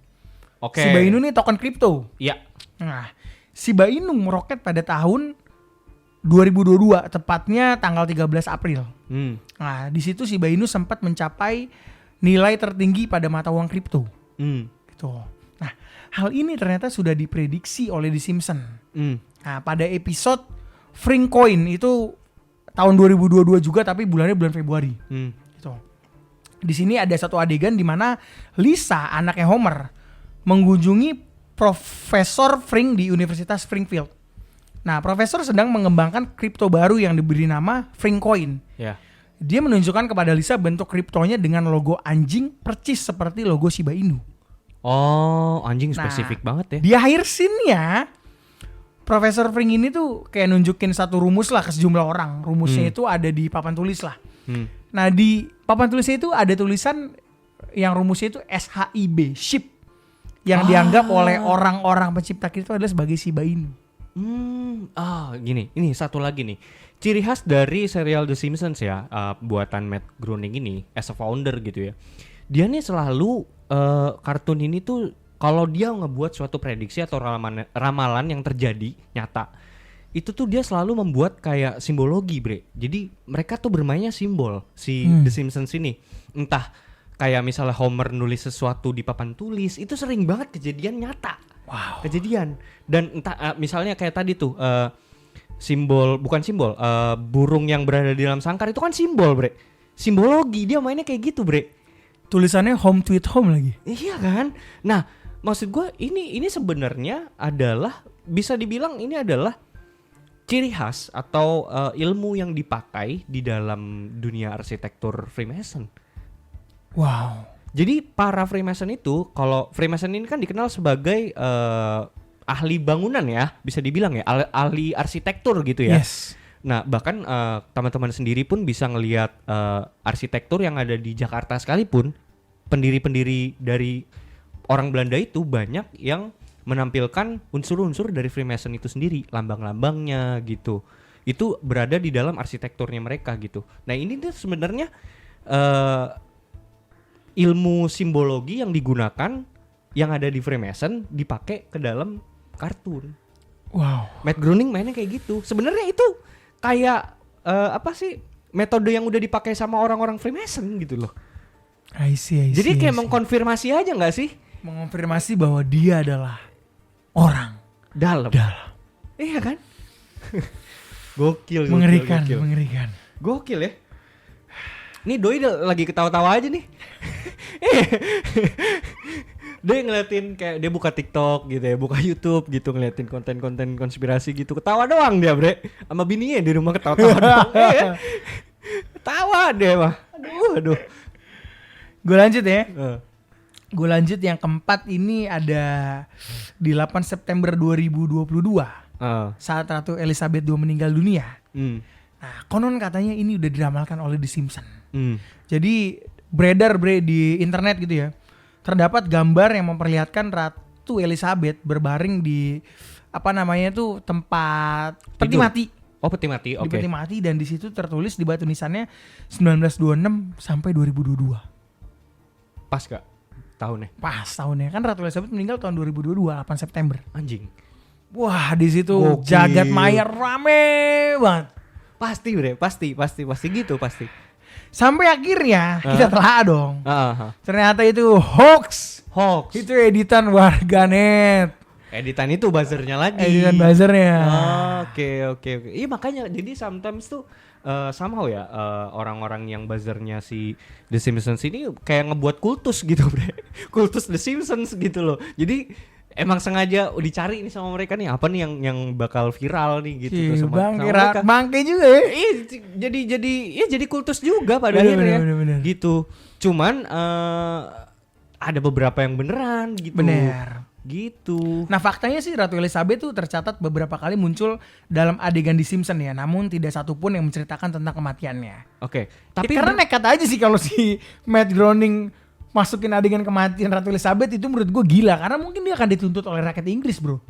Oke. Shiba Inu nih token kripto. Iya. Nah, Shiba Inu meroket pada tahun 2022, tepatnya tanggal 13 April. Nah, di situ Shiba Inu sempat mencapai nilai tertinggi pada mata uang kripto. Gitu. Nah, hal ini ternyata sudah diprediksi oleh The Simpsons. Nah, pada episode Frink Coin itu tahun 2022 juga, tapi bulannya bulan Februari. Gitu. Di sini ada satu adegan di mana Lisa, anaknya Homer, mengunjungi Profesor Frink di Universitas Springfield. Nah, profesor sedang mengembangkan kripto baru yang diberi nama Frink Coin. Ya. Dia menunjukkan kepada Lisa bentuk kriptonya dengan logo anjing percis seperti logo Shiba Inu. Oh, anjing spesifik banget ya. Di akhir scene-nya, Profesor Frink ini tuh kayak nunjukin satu rumus lah ke sejumlah orang. Rumusnya itu ada di papan tulis lah. Nah, di papan tulisnya itu ada tulisan yang rumusnya itu SHIB, SHIB, yang dianggap oleh orang-orang pencipta kripto adalah sebagai Shiba Inu. Gini, ini satu lagi nih. Ciri khas dari serial The Simpsons ya, buatan Matt Groening ini as a founder gitu ya. Dia nih selalu kartun ini tuh kalau dia ngebuat suatu prediksi atau ramalan yang terjadi nyata, itu tuh dia selalu membuat kayak simbologi, bre. Jadi mereka tuh bermainnya simbol si The Simpsons ini. Entah kayak misalnya Homer nulis sesuatu di papan tulis, itu sering banget kejadian nyata. Wow. Kejadian. Dan entah misalnya kayak tadi tuh burung yang berada di dalam sangkar itu kan simbol, bre. Simbologi, dia mainnya kayak gitu, bre. Tulisannya home tweet home lagi. Iya kan? Nah, maksud gue ini sebenarnya adalah bisa dibilang ini adalah ciri khas atau ilmu yang dipakai di dalam dunia arsitektur Freemason. Wow. Jadi para Freemason itu, kalau Freemason ini kan dikenal sebagai ahli bangunan ya, bisa dibilang ya, ahli arsitektur gitu ya. Yes. Nah, bahkan teman-teman sendiri pun bisa ngelihat arsitektur yang ada di Jakarta sekalipun, pendiri-pendiri dari orang Belanda itu banyak yang menampilkan unsur-unsur dari Freemason itu sendiri, lambang-lambangnya gitu. Itu berada di dalam arsitekturnya mereka gitu. Nah, ini tuh sebenarnya ilmu simbologi yang digunakan yang ada di Freemason dipakai ke dalam kartun. Wow. Matt Groening mainnya kayak gitu. Sebenarnya itu kayak metode yang udah dipakai sama orang-orang Freemason gitu loh. I see. Jadi kayak mengkonfirmasi aja nggak sih? Mengonfirmasi bahwa dia adalah orang dalam. Iya kan? Gokil. Mengerikan. Gokil ya. Nih Doi lagi ketawa-tawa aja nih. Dia ngeliatin kayak dia buka TikTok gitu ya, buka YouTube gitu, ngeliatin konten-konten konspirasi gitu. Ketawa doang dia, bre. Sama bininya di rumah ketawa-tawa doang. Ketawa deh mah. Aduh. Gue lanjut ya. Gue lanjut yang keempat, ini ada di 8 September 2022 saat Ratu Elizabeth II meninggal dunia. Nah, konon katanya ini udah diramalkan oleh The Simpsons. Jadi beredar di internet gitu ya, terdapat gambar yang memperlihatkan Ratu Elizabeth berbaring di tempat peti mati. Oh, peti mati. Oke. Di peti mati, dan di situ tertulis di batu nisannya 1926 sampai 2022. Pas gak tahunnya? Pas tahunnya. Kan Ratu Elizabeth meninggal tahun 2022, 8 September. Anjing. Wah, di situ Gokil. jagat maya rame banget. Pasti bre, pasti gitu pasti. Sampai akhirnya kita telah dong. Ternyata itu hoax. Itu editan warganet. Editan itu buzzernya lagi. Editan buzzernya. Oke. Iya makanya jadi sometimes tuh somehow ya orang-orang yang buzzernya si The Simpsons ini kayak ngebuat kultus gitu bre. Kultus The Simpsons gitu loh. Jadi emang sengaja dicari nih sama mereka nih apa nih yang bakal viral nih gitu tuh Iya, sama bangke, bangke juga ya. Iya, jadi kultus juga pada akhirnya Bener. gitu. Cuman ada beberapa yang beneran gitu. Bener. Gitu. Nah faktanya sih Ratu Elizabeth tuh tercatat beberapa kali muncul dalam adegan di Simpson ya, namun tidak satupun yang menceritakan tentang kematiannya. Oke. Tapi karena nekat aja sih kalau si Matt Groening masukin adegan kematian Ratu Elizabeth itu menurut gue gila, karena mungkin dia akan dituntut oleh rakyat Inggris bro.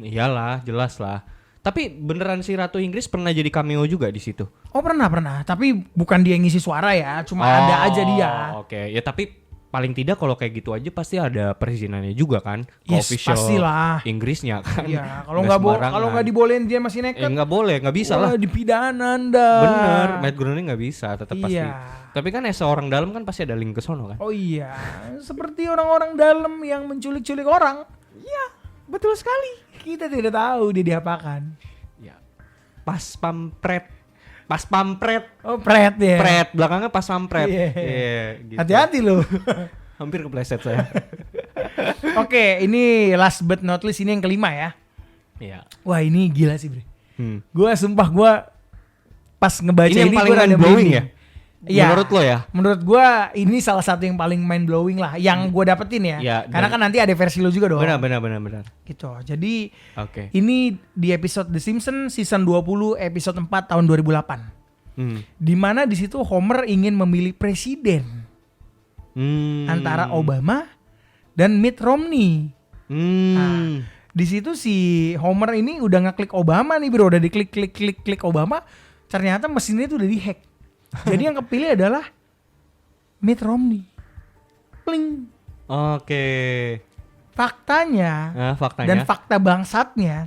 Iyalah, jelas lah. Tapi beneran si Ratu Inggris pernah jadi cameo juga di situ. Oh pernah, tapi bukan dia yang ngisi suara ya, cuma ada aja dia. Oke, ya tapi paling tidak kalau kayak gitu aja pasti ada perizinannya juga kan, ke Yes, official pastilah. Inggrisnya kan. Iya, kalau nggak dibolehin dia masih nekat. Nggak boleh, nggak bisa lah. Dipidana Anda. Bener, Matt Groening nggak bisa, tetap pasti. Iya. Tapi kan seorang dalam kan pasti ada link ke sono kan. Oh iya, seperti orang-orang dalam yang menculik-culik orang. Iya, betul sekali. Kita tidak tahu dia diapakan. Ya. Pas pampret. Oh, pret ya. Pret, belakangnya pas pampret. Iya. Gitu. Hati-hati loh. Hampir kepleset saya. Oke, ini last but not least, ini yang kelima ya. Iya. Wah, ini gila sih, Bre. Gue pas ngebaca ini yang paling gua mind blowing ya? Iya. Menurut lo ya? Menurut gue ini salah satu yang paling mind blowing lah, yang gue dapetin ya. Ya, karena kan nanti ada versi lo juga dong. Benar. Gitu. Jadi Oke. ini di episode The Simpsons season 20 episode 4 tahun 2008. Di mana di situ Homer ingin memilih presiden antara Obama dan Mitt Romney. Nah, di situ si Homer ini udah ngeklik Obama nih bro, udah diklik Obama, ternyata mesinnya itu udah dihack. Jadi yang kepilih adalah Mitt Romney. Pling. Oke. Faktanya dan Faktanya. fakta bangsatnya,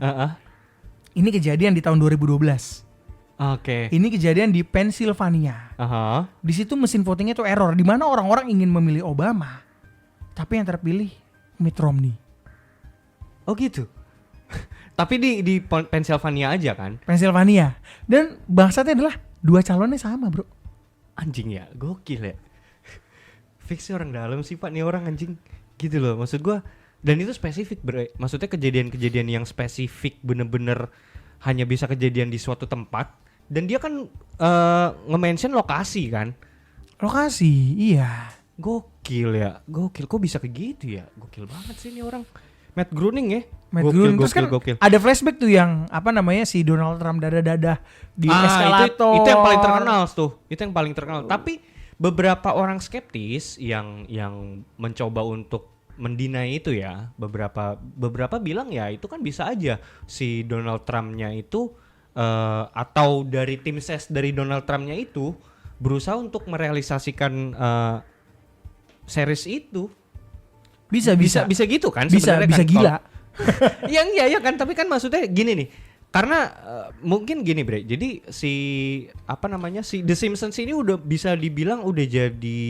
ini kejadian di tahun 2012. Oke. Ini kejadian di Pennsylvania. Di situ mesin votingnya tuh error, di mana orang-orang ingin memilih Obama, tapi yang terpilih Mitt Romney. Oh gitu. Tapi di Pennsylvania aja kan? Pennsylvania. Dan bangsatnya adalah dua calonnya sama bro. Anjing ya, gokil ya. Fixnya orang dalam sih pak nih orang anjing. Gitu loh maksud gua. Dan itu spesifik bro. Maksudnya kejadian-kejadian yang spesifik bener-bener hanya bisa kejadian di suatu tempat. Dan dia kan nge-mention lokasi kan. Lokasi, iya. Gokil ya, gokil. Kok bisa kayak gitu ya? Gokil banget sih ini orang. Matt Groening ya. Matt Groening. Terus kan ada flashback tuh yang apa namanya si Donald Trump dadah-dadah di eskalator. Itu yang paling terkenal tuh. Itu yang paling terkenal. Tapi beberapa orang skeptis yang mencoba untuk mendinai itu ya, beberapa bilang ya itu kan bisa aja si Donald Trump-nya itu atau dari tim ses dari Donald Trump-nya itu berusaha untuk merealisasikan series itu. Bisa gitu kan sebenarnya bisa kan, gila. Iya kan, tapi kan maksudnya gini nih. Karena mungkin gini bre, jadi si The Simpsons ini udah bisa dibilang udah jadi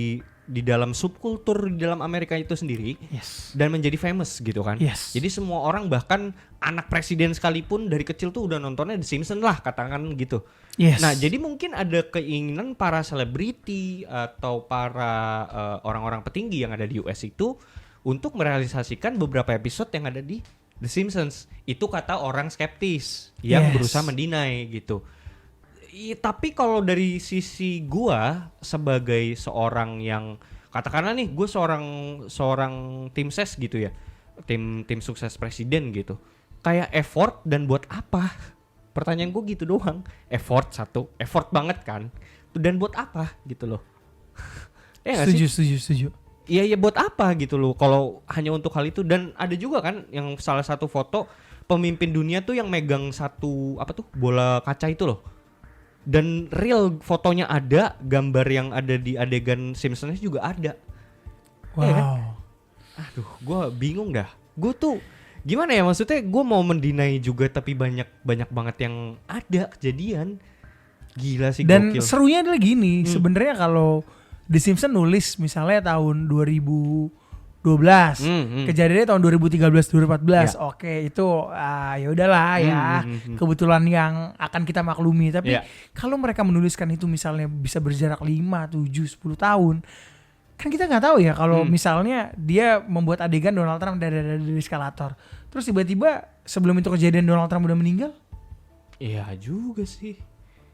di dalam subkultur di dalam Amerika itu sendiri. Yes. Dan menjadi famous gitu kan. Yes. Jadi semua orang bahkan anak presiden sekalipun dari kecil tuh udah nontonnya The Simpsons lah katakan gitu. Yes. Nah jadi mungkin ada keinginan para selebriti atau para orang-orang petinggi yang ada di US itu untuk merealisasikan beberapa episode yang ada di The Simpsons. Itu kata orang skeptis yang berusaha mendinai gitu. Tapi kalau dari sisi gua sebagai seorang yang katakanlah nih gue seorang tim ses gitu ya, tim sukses presiden gitu, kayak effort dan buat apa? Pertanyaan gue gitu doang. Effort banget kan, dan buat apa gitu loh. Setuju. Iya buat apa gitu loh kalau hanya untuk hal itu. Dan ada juga kan yang salah satu foto pemimpin dunia tuh yang megang satu bola kaca itu loh. Dan real fotonya ada, gambar yang ada di adegan Simpsons juga ada. Wow. Ya kan? Aduh, gue bingung dah. Gue tuh gimana ya, maksudnya gue mau mendinai juga tapi banyak banget yang ada kejadian. Gila sih. Dan gokil. serunya adalah gini, sebenarnya kalau The Simpsons nulis misalnya tahun 2012, kejadiannya tahun 2013-2014, oke itu ya udahlah ya, kebetulan yang akan kita maklumi. Tapi kalau mereka menuliskan itu misalnya bisa berjarak 5, 7, 10 tahun, kan kita nggak tahu ya kalau misalnya dia membuat adegan Donald Trump dari eskalator, terus tiba-tiba sebelum itu kejadian Donald Trump udah meninggal. Iya juga sih.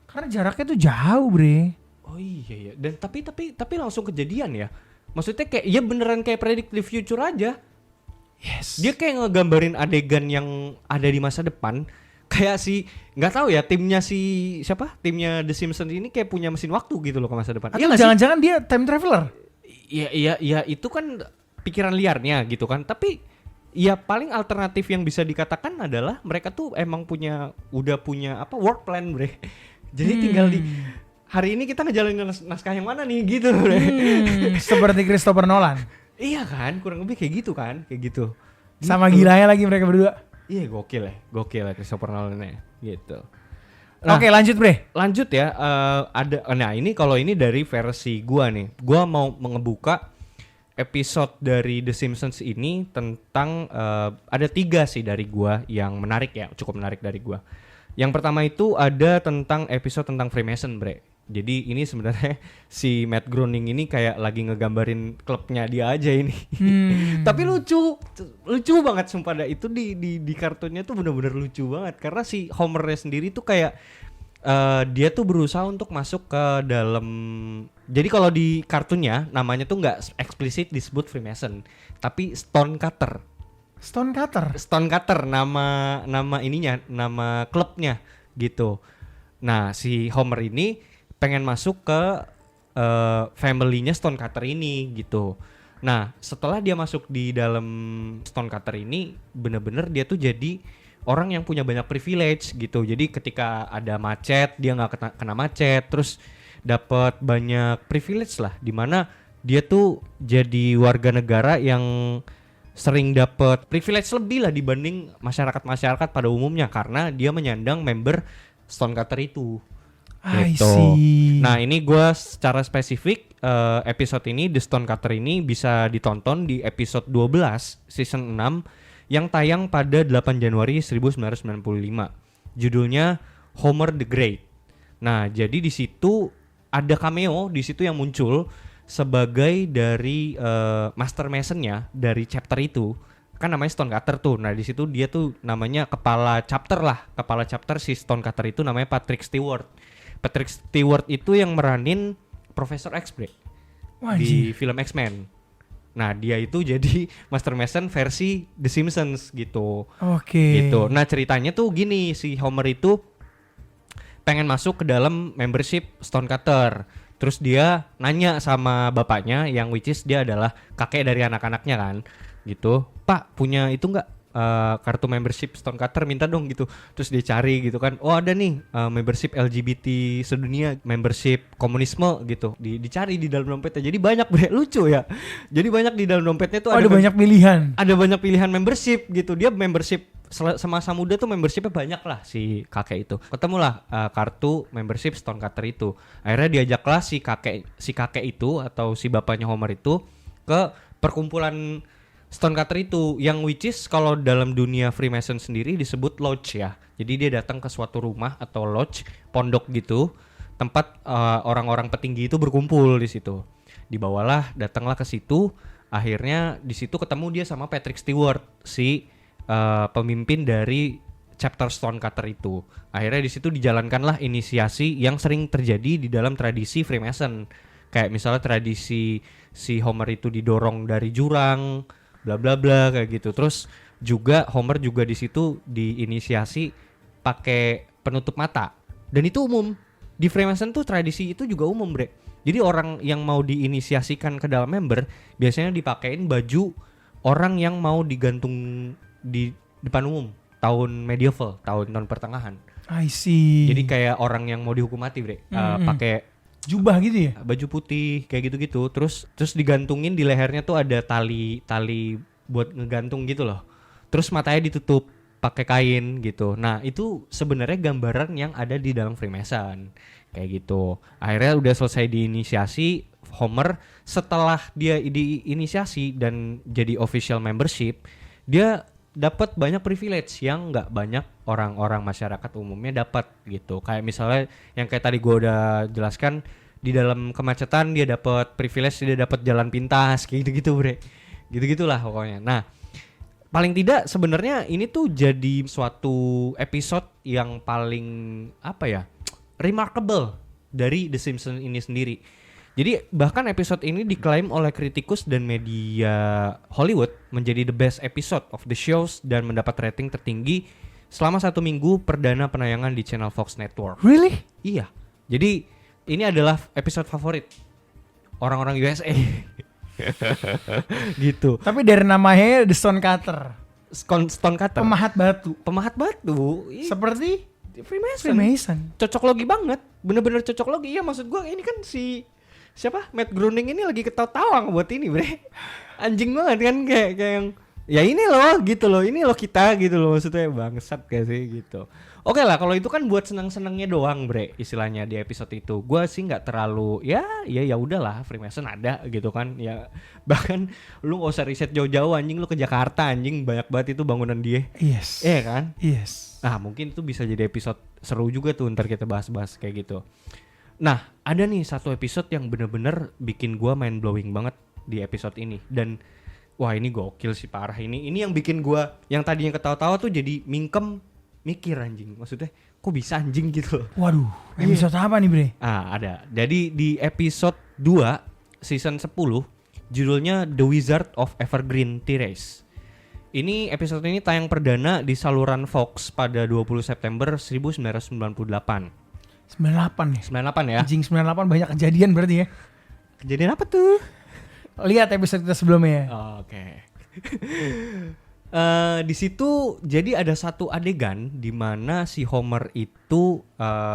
Karena jaraknya tuh jauh, bre. Oh iya. Dan tapi langsung kejadian ya. Maksudnya kayak ya beneran kayak predict the future aja. Yes. Dia kayak ngegambarin adegan yang ada di masa depan. Kayak nggak tahu ya timnya timnya The Simpsons ini kayak punya mesin waktu gitu loh ke masa depan. Atau jangan-jangan dia time traveler? Iya itu kan pikiran liarnya gitu kan. Tapi ya paling alternatif yang bisa dikatakan adalah mereka tuh emang udah punya work plan, bre. Jadi tinggal di hari ini kita ngejalanin naskah yang mana nih gitu, bre. Seperti Christopher Nolan. Iya kan, kurang lebih kayak gitu kan, kayak gitu. Sama gilanya lagi mereka berdua. Iya gokil ya Christopher Nolan gitu. Nah, Oke, lanjut bre. Lanjut ya, ini kalau ini dari versi gua nih, gua mau mengebuka episode dari The Simpsons ini tentang ada 3 sih dari gua yang menarik ya, cukup menarik dari gua. Yang pertama itu ada tentang episode tentang Freemason, bre. Jadi ini sebenarnya si Matt Groening ini kayak lagi ngegambarin klubnya dia aja ini. Tapi lucu banget sumpah dah. Itu di kartunnya tuh bener-bener lucu banget karena si Homernya sendiri tuh kayak dia tuh berusaha untuk masuk ke dalam. Jadi kalau di kartunnya namanya tuh nggak eksplisit disebut Freemason, tapi Stonecutter. Stonecutter nama ininya, nama klubnya gitu. Nah si Homer ini pengen masuk ke family-nya Stonecutter ini gitu. Nah setelah dia masuk di dalam Stonecutter ini, bener-bener dia tuh jadi orang yang punya banyak privilege gitu. Jadi ketika ada macet dia nggak kena macet, terus dapat banyak privilege lah. Dimana dia tuh jadi warga negara yang sering dapat privilege lebih lah dibanding masyarakat pada umumnya karena dia menyandang member Stonecutter itu. Gitu. Nah ini gue secara spesifik episode ini The Stonecutter ini bisa ditonton di episode 12 season 6 yang tayang pada 8 Januari 1995. Judulnya Homer the Great. Nah jadi di situ ada cameo di situ yang muncul sebagai dari Master Mason-nya dari chapter itu. Kan namanya Stonecutter tuh. Nah di situ dia tuh namanya kepala chapter si Stonecutter itu namanya Patrick Stewart. Patrick Stewart itu yang meranin Profesor X di film X-Men. Nah dia itu jadi Master Mason versi The Simpsons gitu. Oke. Gitu. Nah ceritanya tuh gini, si Homer itu pengen masuk ke dalam membership Stonecutter. Terus dia nanya sama bapaknya yang which is dia adalah kakek dari anak-anaknya kan. Gitu. Pak punya itu nggak? Kartu membership Stonecutter, minta dong gitu. Terus dia cari gitu kan, oh ada nih membership LGBT sedunia, membership komunisme gitu. Dicari di dalam dompetnya. Jadi banyak, lucu ya. Jadi banyak di dalam dompetnya tuh ada banyak pilihan. Ada banyak pilihan membership gitu. Dia membership semasa muda tuh membershipnya banyak lah si kakek itu. Ketemulah kartu membership Stonecutter itu. Akhirnya diajaklah si kakek itu atau si bapaknya Homer itu ke perkumpulan Stonecutter itu yang which is kalau dalam dunia Freemason sendiri disebut lodge ya. Jadi dia datang ke suatu rumah atau lodge, pondok gitu, tempat orang-orang petinggi itu berkumpul di situ. Datanglah ke situ, akhirnya di situ ketemu dia sama Patrick Stewart, si pemimpin dari chapter Stonecutter itu. Akhirnya di situ dijalankanlah inisiasi yang sering terjadi di dalam tradisi Freemason. Kayak misalnya tradisi si Homer itu didorong dari jurang, bla bla bla kayak gitu. Terus juga Homer juga di situ diinisiasi pakai penutup mata. Dan itu umum. Di Freemason tuh tradisi itu juga umum, bre. Jadi orang yang mau diinisiasikan ke dalam member biasanya dipakein baju orang yang mau digantung di depan umum tahun medieval, tahun pertengahan. I see. Jadi kayak orang yang mau dihukum mati, bre. Pakai jubah gitu ya, baju putih kayak gitu-gitu, terus digantungin di lehernya tuh ada tali buat ngegantung gitu loh, terus matanya ditutup pakai kain gitu. Nah itu sebenarnya gambaran yang ada di dalam Freemason kayak gitu. Akhirnya udah selesai diinisiasi, Homer setelah dia diinisiasi dan jadi official membership, dia dapat banyak privilege yang nggak banyak orang-orang masyarakat umumnya dapat gitu. Kayak misalnya yang kayak tadi gue udah jelaskan, di dalam kemacetan dia dapat privilege, dia dapat jalan pintas kayak gitu-gitu bre, gitu-gitulah pokoknya. Nah paling tidak sebenarnya ini tuh jadi suatu episode yang paling apa ya, remarkable dari The Simpsons ini sendiri. Jadi bahkan episode ini diklaim oleh kritikus dan media Hollywood menjadi the best episode of the shows dan mendapat rating tertinggi selama 1 minggu perdana penayangan di channel Fox Network. Really? Iya. Jadi ini adalah episode favorit orang-orang USA. Gitu. Tapi dari namanya The Stone Cutter. Stone Cutter. Pemahat batu. Pemahat batu. Seperti Freemason. Freemason. Cocok logi banget. Bener-bener cocok logi. Iya maksud gua ini kan siapa? Matt Groening ini lagi ketawa-tawa buat ini bre. Anjing banget kan kayak yang ya ini loh gitu loh. Ini loh kita gitu loh. Maksudnya bangsat gak sih gitu. Oke lah kalau itu kan buat senang-senangnya doang bre istilahnya di episode itu. Gua sih nggak terlalu ya udahlah Freemason ada gitu kan ya. Bahkan lu gak usah riset jauh-jauh anjing, lu ke Jakarta anjing banyak banget itu bangunan dia. Yes. Iya kan? Yes. Nah mungkin itu bisa jadi episode seru juga tuh ntar kita bahas-bahas kayak gitu. Nah ada nih satu episode yang bener-bener bikin gua mind blowing banget di episode ini. Dan wah ini gokil sih parah ini. Ini yang bikin gua yang tadinya ketawa-tawa tuh jadi mingkem mikir anjing. Maksudnya kok bisa anjing gitu loh. Waduh, episode apa nih bre? Ada. Jadi di episode 2 season 10 judulnya The Wizard of Evergreen Terrace. Ini episode ini tayang perdana di saluran Fox pada 20 September 1998. 98 nih. 98 ya. Anjing 98 banyak kejadian berarti ya. Kejadian apa tuh? Lihat episode kita sebelumnya ya. Oke. Di situ jadi ada satu adegan di mana si Homer itu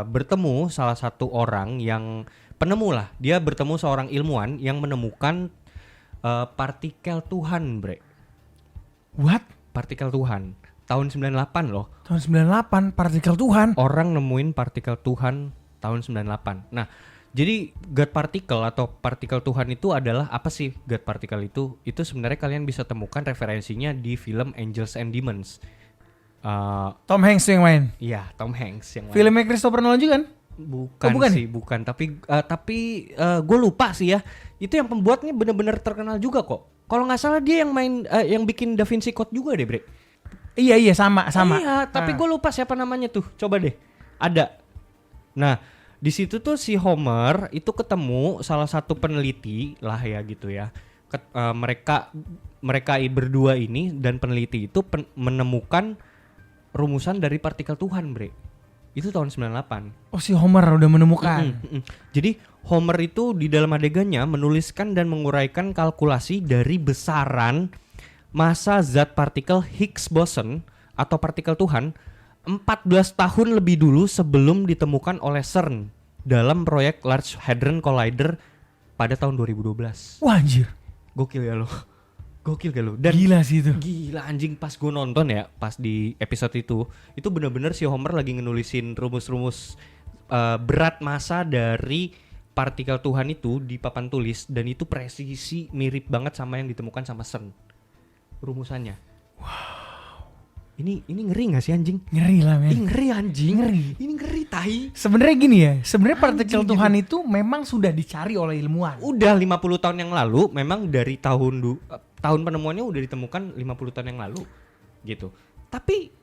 bertemu salah satu orang yang penemu lah. Dia bertemu seorang ilmuwan yang menemukan partikel Tuhan, bre. What? Partikel Tuhan. Tahun 98 loh. Tahun 98 partikel Tuhan. Orang nemuin partikel Tuhan tahun 98. Nah, jadi God particle atau partikel Tuhan itu adalah apa sih God particle itu? Itu sebenarnya kalian bisa temukan referensinya di film Angels and Demons. Tom Hanks yang main. Iya, Tom Hanks yang main. Filmnya Christopher Nolan juga kan? Bukan, bukan sih, bukan. Tapi gue lupa sih ya. Itu yang pembuatnya benar-benar terkenal juga kok. Kalau nggak salah dia yang main, yang bikin Da Vinci Code juga deh, bre. Iya sama. Iya, tapi gue lupa siapa namanya tuh. Coba deh. Ada. Nah, di situ tuh si Homer itu ketemu salah satu peneliti lah ya gitu ya. Mereka berdua ini dan peneliti itu menemukan rumusan dari partikel Tuhan, bre. Itu tahun 98. Oh si Homer udah menemukan. Jadi Homer itu di dalam adegannya menuliskan dan menguraikan kalkulasi dari besaran massa zat partikel Higgs boson atau partikel Tuhan 14 tahun lebih dulu sebelum ditemukan oleh CERN dalam proyek Large Hadron Collider pada tahun 2012. Wah anjir. Gokil ya lo. Gokil gak lo? Dan gila sih itu. Gila anjing pas gue nonton ya, pas di episode itu bener-bener si Homer lagi ngenulisin rumus-rumus berat massa dari partikel Tuhan itu di papan tulis dan itu presisi mirip banget sama yang ditemukan sama CERN rumusannya. Wow. Ini ngeri gak sih anjing? Ngeri lah men. Ngeri anjing. Ngeri. Ini ngeri tai. Sebenarnya gini ya, sebenarnya partikel Anjing Tuhan itu memang sudah dicari oleh ilmuwan. Udah 50 tahun yang lalu, memang dari tahun penemuannya udah ditemukan 50 tahun yang lalu gitu. Tapi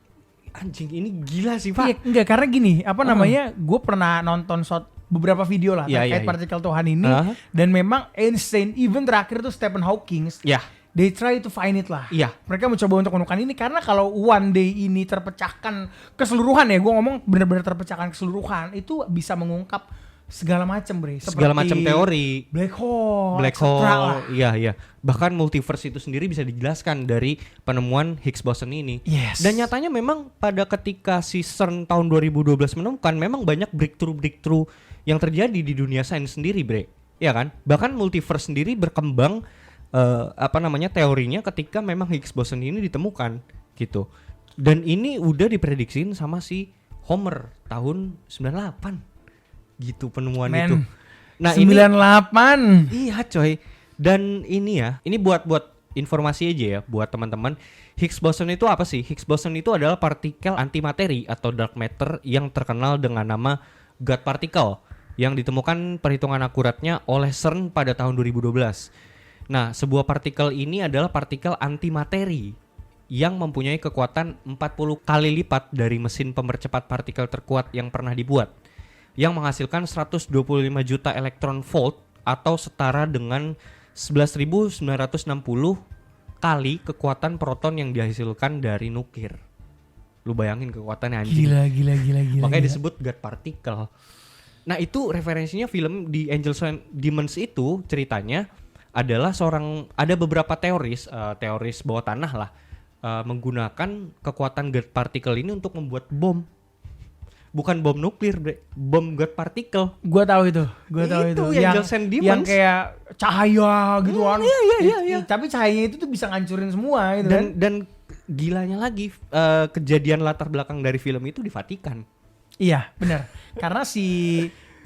anjing ini gila sih, Pak. Iya, enggak karena gini, apa namanya? Gue pernah nonton beberapa video lah terkait partikel Tuhan ini dan memang Einstein even terakhir tuh Stephen Hawking. Ya. They try to find it lah. Iya. Mereka mencoba untuk menemukan ini karena kalau one day ini terpecahkan keseluruhan ya, gue ngomong benar-benar terpecahkan keseluruhan itu bisa mengungkap segala macam, bre. Segala macam teori. Black hole. Lah. Iya. Bahkan multiverse itu sendiri bisa dijelaskan dari penemuan Higgs boson ini. Yes. Dan nyatanya memang pada ketika si CERN tahun 2012 menemukan memang banyak breakthrough yang terjadi di dunia sains sendiri, bre. Iya kan? Bahkan multiverse sendiri berkembang teorinya ketika memang Higgs boson ini ditemukan gitu. Dan ini udah diprediksiin sama si Homer tahun 98 gitu penemuan itu. Nah 98. Iya coy. Dan ini buat informasi aja ya buat teman-teman. Higgs boson itu apa sih? Higgs boson itu adalah partikel antimateri atau dark matter yang terkenal dengan nama God particle. yang ditemukan perhitungan akuratnya oleh CERN pada tahun 2012. Nah, sebuah partikel ini adalah partikel antimateri yang mempunyai kekuatan 40 kali lipat dari mesin pemercepat partikel terkuat yang pernah dibuat, yang menghasilkan 125 juta elektron volt atau setara dengan 11.960 kali kekuatan proton yang dihasilkan dari nuklir. Lu bayangin kekuatannya anjing. Gila. Makanya disebut God particle. Nah, itu referensinya film di Angels and Demons itu ceritanya adalah ada beberapa teoris bawah tanah lah menggunakan kekuatan God particle ini untuk membuat bom. Bukan bom nuklir, bom God particle. Gua tahu itu. Angels and Demons. Yang kayak cahaya gitu kan. Iya. Tapi cahayanya itu tuh bisa ngancurin semua gitu kan. Dan gilanya lagi kejadian latar belakang dari film itu di Vatikan. Iya, benar. Karena si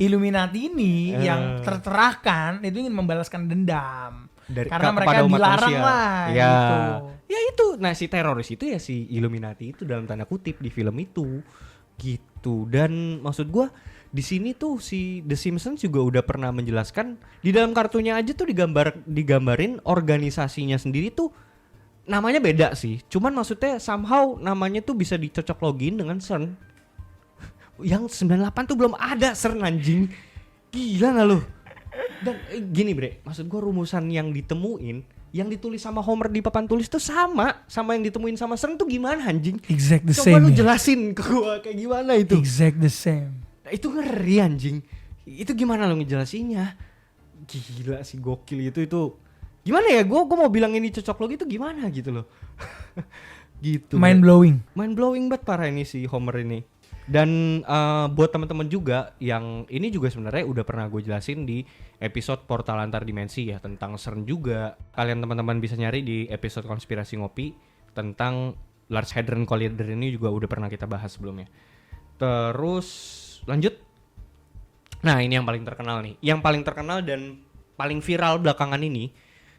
Illuminati ini yang tercerahkan itu ingin membalaskan dendam. Karena mereka dilarang lah ya. gitu. Ya itu. Nah, si teroris itu ya si Illuminati itu dalam tanda kutip di film itu. Gitu. Dan maksud gua di sini tuh si The Simpsons juga udah pernah menjelaskan di dalam kartunya aja tuh digambarin organisasinya sendiri tuh namanya beda sih. Cuman maksudnya somehow namanya tuh bisa dicocok login dengan CERN. Yang 98 tuh belum ada CERN anjing. Gila gak lu? Dan gini bre, maksud gue rumusan yang ditemuin, yang ditulis sama Homer di papan tulis tuh sama yang ditemuin sama CERN tuh gimana anjing? Exact the Coba same. Coba lu jelasin ke gue kayak gimana itu? Exact the same. Nah, itu ngeri anjing. Itu gimana lu ngejelasinnya? Gila sih, gokil itu. Gimana ya? Gue mau bilang ini cocok logi itu gimana gitu loh. Gitu. Mind blowing banget parah ini si Homer ini. Dan buat teman-teman juga yang ini juga sebenarnya udah pernah gue jelasin di episode Portal Antar Dimensi ya tentang CERN juga. Kalian teman-teman bisa nyari di episode Konspirasi Ngopi tentang Large Hadron Collider ini juga udah pernah kita bahas sebelumnya. Terus lanjut. Nah, ini yang paling terkenal nih. Yang paling terkenal dan paling viral belakangan ini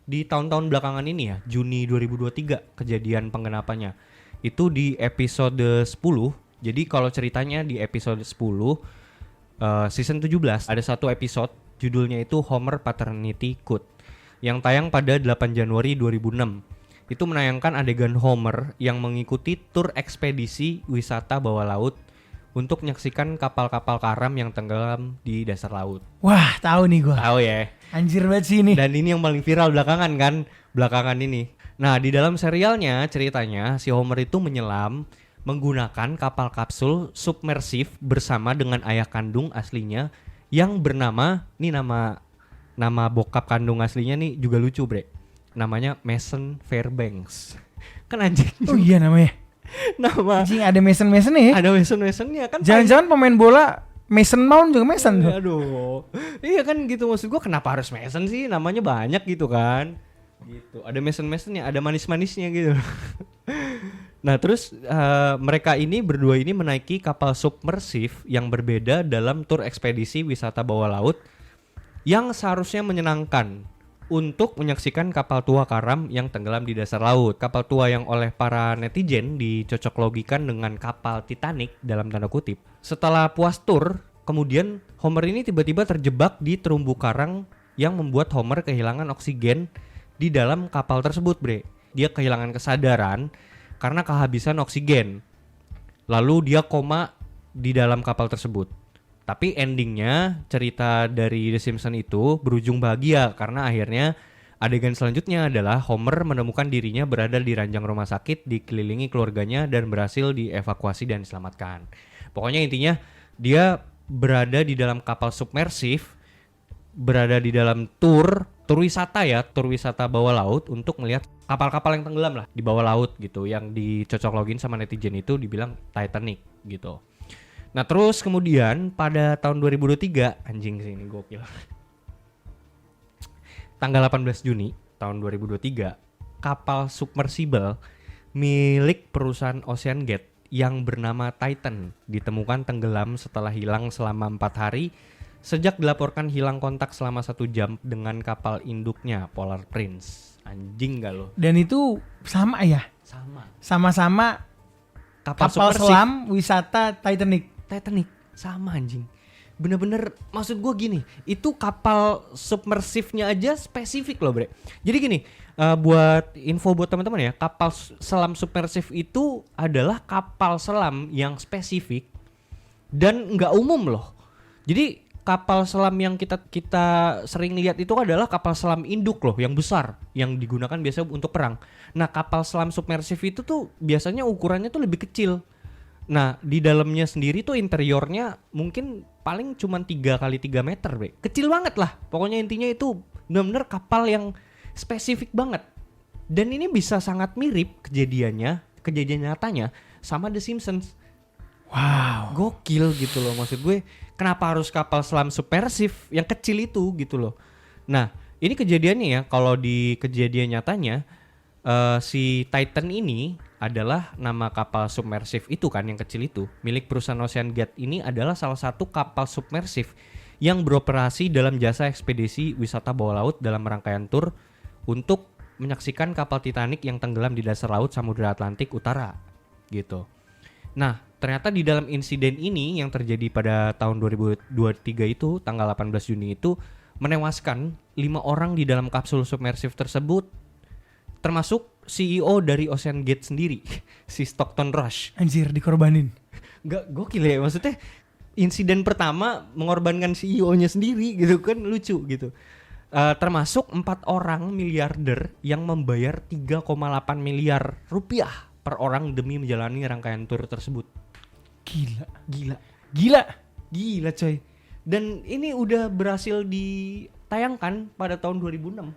di tahun-tahun belakangan ini ya, Juni 2023 kejadian penggenapannya. Itu di episode 10. Jadi kalau ceritanya di episode 10 season 17 ada satu episode judulnya itu Homer Paternity Code yang tayang pada 8 Januari 2006. Itu menayangkan adegan Homer yang mengikuti tur ekspedisi wisata bawah laut untuk menyaksikan kapal-kapal karam yang tenggelam di dasar laut. Wah, tahu nih gua. Tahu ya. Anjir banget sih ini. Dan ini yang paling viral belakangan ini. Nah, di dalam serialnya ceritanya si Homer itu menyelam menggunakan kapal kapsul submersif bersama dengan ayah kandung aslinya yang bernama, nih nama bokap kandung aslinya nih juga lucu bre, namanya Mason Fairbanks. Kan anjing. Oh iya namanya. Nama anjing ada Mason ya. Ada Masonnya kan. Jangan-jangan pemain bola Mason Mount juga Mason tuh. Aduh. Iya kan gitu, maksud gua kenapa harus Mason sih, namanya banyak gitu kan. Gitu. Ada Masonnya, ada manis-manisnya gitu. Nah terus mereka ini berdua ini menaiki kapal submersif yang berbeda dalam tur ekspedisi wisata bawah laut yang seharusnya menyenangkan untuk menyaksikan kapal tua karam yang tenggelam di dasar laut. Kapal tua yang oleh para netizen dicocok logikan dengan kapal Titanic dalam tanda kutip. Setelah puas tur, kemudian Homer ini tiba-tiba terjebak di terumbu karang yang membuat Homer kehilangan oksigen di dalam kapal tersebut bre. Dia kehilangan kesadaran karena kehabisan oksigen. Lalu dia koma di dalam kapal tersebut. Tapi endingnya cerita dari The Simpsons itu berujung bahagia karena akhirnya adegan selanjutnya adalah Homer menemukan dirinya berada di ranjang rumah sakit dikelilingi keluarganya dan berhasil dievakuasi dan diselamatkan. Pokoknya intinya dia berada di dalam kapal submersif, berada di dalam tur wisata bawah laut untuk melihat kapal-kapal yang tenggelam lah di bawah laut gitu, yang dicocok login sama netizen itu dibilang Titanic gitu. Nah terus kemudian pada tahun 2023 anjing sih ini gokil. Tanggal 18 Juni tahun 2023 kapal submersible milik perusahaan Ocean Gate yang bernama Titan ditemukan tenggelam setelah hilang selama 4 hari sejak dilaporkan hilang kontak selama 1 jam dengan kapal induknya Polar Prince. Anjing gak lo? Dan itu sama ya? Sama-sama kapal selam wisata Titanic. Sama anjing. bener-bener maksud gue gini, itu kapal submersifnya aja spesifik loh bre. Jadi gini, buat info buat teman-teman ya, kapal selam submersif itu adalah kapal selam yang spesifik dan nggak umum loh. Jadi kapal selam yang kita sering lihat itu adalah kapal selam induk loh, yang besar, yang digunakan biasanya untuk perang. Nah kapal selam submersif itu tuh biasanya ukurannya tuh lebih kecil. Nah di dalamnya sendiri tuh interiornya mungkin paling cuma 3 kali 3 meter bre. Kecil banget lah. Pokoknya intinya itu benar-benar kapal yang spesifik banget. Dan ini bisa sangat mirip kejadian nyatanya sama The Simpsons. Wow. Gokil gitu loh, maksud gue kenapa harus kapal selam submersif yang kecil itu gitu loh. Nah ini kejadiannya ya, kalau di kejadian nyatanya si Titan ini adalah nama kapal submersif itu kan, yang kecil itu milik perusahaan Ocean Gate. Ini adalah salah satu kapal submersif yang beroperasi dalam jasa ekspedisi wisata bawah laut dalam rangkaian tur untuk menyaksikan kapal Titanic yang tenggelam di dasar laut Samudra Atlantik Utara gitu. Nah ternyata di dalam insiden ini yang terjadi pada tahun 2023 itu, tanggal 18 Juni itu, menewaskan 5 orang di dalam kapsul submersif tersebut, termasuk CEO dari Ocean Gate sendiri, si Stockton Rush. Anjir, dikorbanin. Gak gokil ya, maksudnya insiden pertama mengorbankan CEO-nya sendiri gitu kan, lucu gitu. Termasuk 4 orang miliarder yang membayar 3,8 miliar rupiah per orang demi menjalani rangkaian tur tersebut. Gila coy. Dan ini udah berhasil ditayangkan pada tahun 2006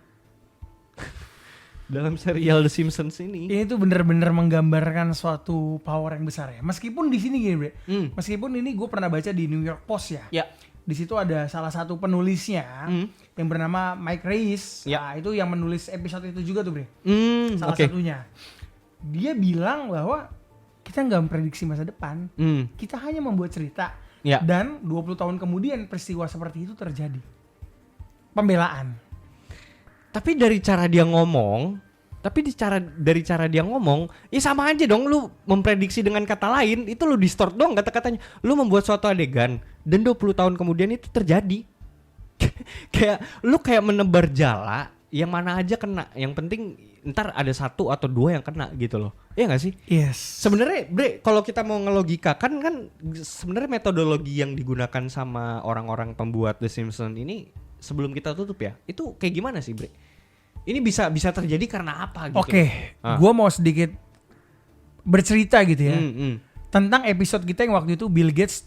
dalam serial The Simpsons ini. Ini tuh bener-bener menggambarkan suatu power yang besar ya. Meskipun di sini gini bre, meskipun ini gue pernah baca di New York Post ya. Ya. Di situ ada salah satu penulisnya yang bernama Mike Reis. Ya. Nah, itu yang menulis episode itu juga tuh bre. Salah Okay. satunya. Dia bilang bahwa kita nggak memprediksi masa depan, kita hanya membuat cerita. Ya. Dan 20 tahun kemudian peristiwa seperti itu terjadi. Pembelaan. Tapi dari cara dia ngomong, ya sama aja dong, lu memprediksi dengan kata lain, itu lu distort dong kata-katanya. Lu membuat suatu adegan dan 20 tahun kemudian itu terjadi. kayak menebar jala, yang mana aja kena. Yang penting ntar ada 1 atau 2 yang kena gitu loh. Iya gak sih? Yes. Sebenarnya bre, kalau kita mau ngelogikakan kan sebenarnya metodologi yang digunakan sama orang-orang pembuat The Simpsons ini, sebelum kita tutup ya, itu kayak gimana sih bre? Ini bisa terjadi karena apa gitu? Oke, gue mau sedikit bercerita gitu ya tentang episode kita yang waktu itu Bill Gates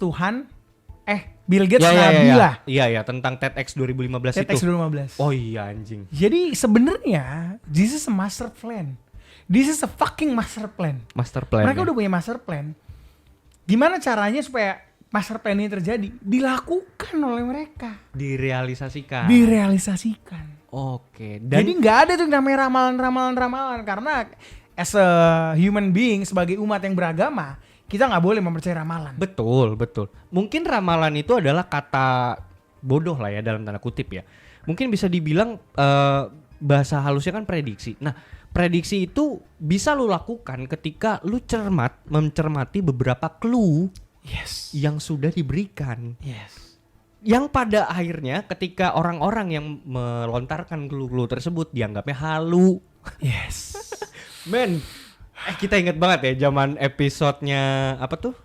Nabila. Iya, tentang TEDx 2015 TEDx itu. 2015. Oh iya anjing. Jadi sebenarnya this is a master plan. This is a fucking master plan. Master plan. Mereka udah punya master plan. Gimana caranya supaya master plan ini terjadi? Dilakukan oleh mereka. Direalisasikan. Oke. Dan jadi nggak ada tuh namanya ramalan karena as a human being, sebagai umat yang beragama, kita nggak boleh mempercayai ramalan. Betul. Mungkin ramalan itu adalah kata bodoh lah ya dalam tanda kutip ya. Mungkin bisa dibilang bahasa halusnya kan prediksi. Nah, prediksi itu bisa lu lakukan ketika lu mencermati beberapa clue yang sudah diberikan. Yang pada akhirnya ketika orang-orang yang melontarkan clue-clue tersebut dianggapnya halu. Men, kita ingat banget ya zaman episodenya apa tuh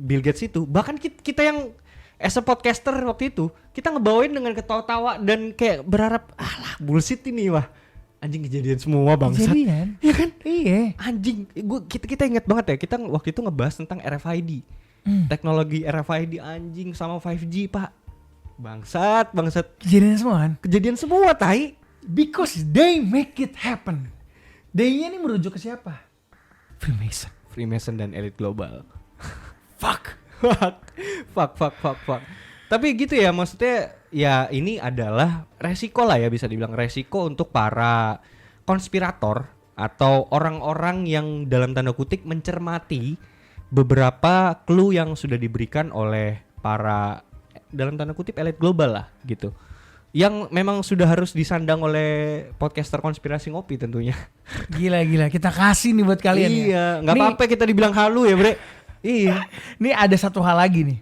Bill Gates itu. Bahkan kita yang as a podcaster waktu itu, kita ngebawain dengan ketawa-tawa dan kayak berharap alah bullshit ini wah. Anjing kejadian semua bangsat. Kejadian? Iya kan? Iya. Anjing, kita ingat banget ya, kita waktu itu ngebahas tentang RFID. Teknologi RFID anjing sama 5G, Pak. Bangsat. Kejadian semua, tai. Because they make it happen. They-nya ini merujuk ke siapa? Freemason dan elit global. Fuck. Tapi gitu ya, maksudnya ya ini adalah resiko lah ya, bisa dibilang resiko untuk para konspirator atau orang-orang yang dalam tanda kutip mencermati beberapa clue yang sudah diberikan oleh para dalam tanda kutip elit global lah gitu. Yang memang sudah harus disandang oleh podcaster konspirasi ngopi tentunya. Gila, kita kasih nih buat kalian ya. Iya, nggak apa-apa kita dibilang halu ya bre. Iya. Nih ada satu hal lagi nih.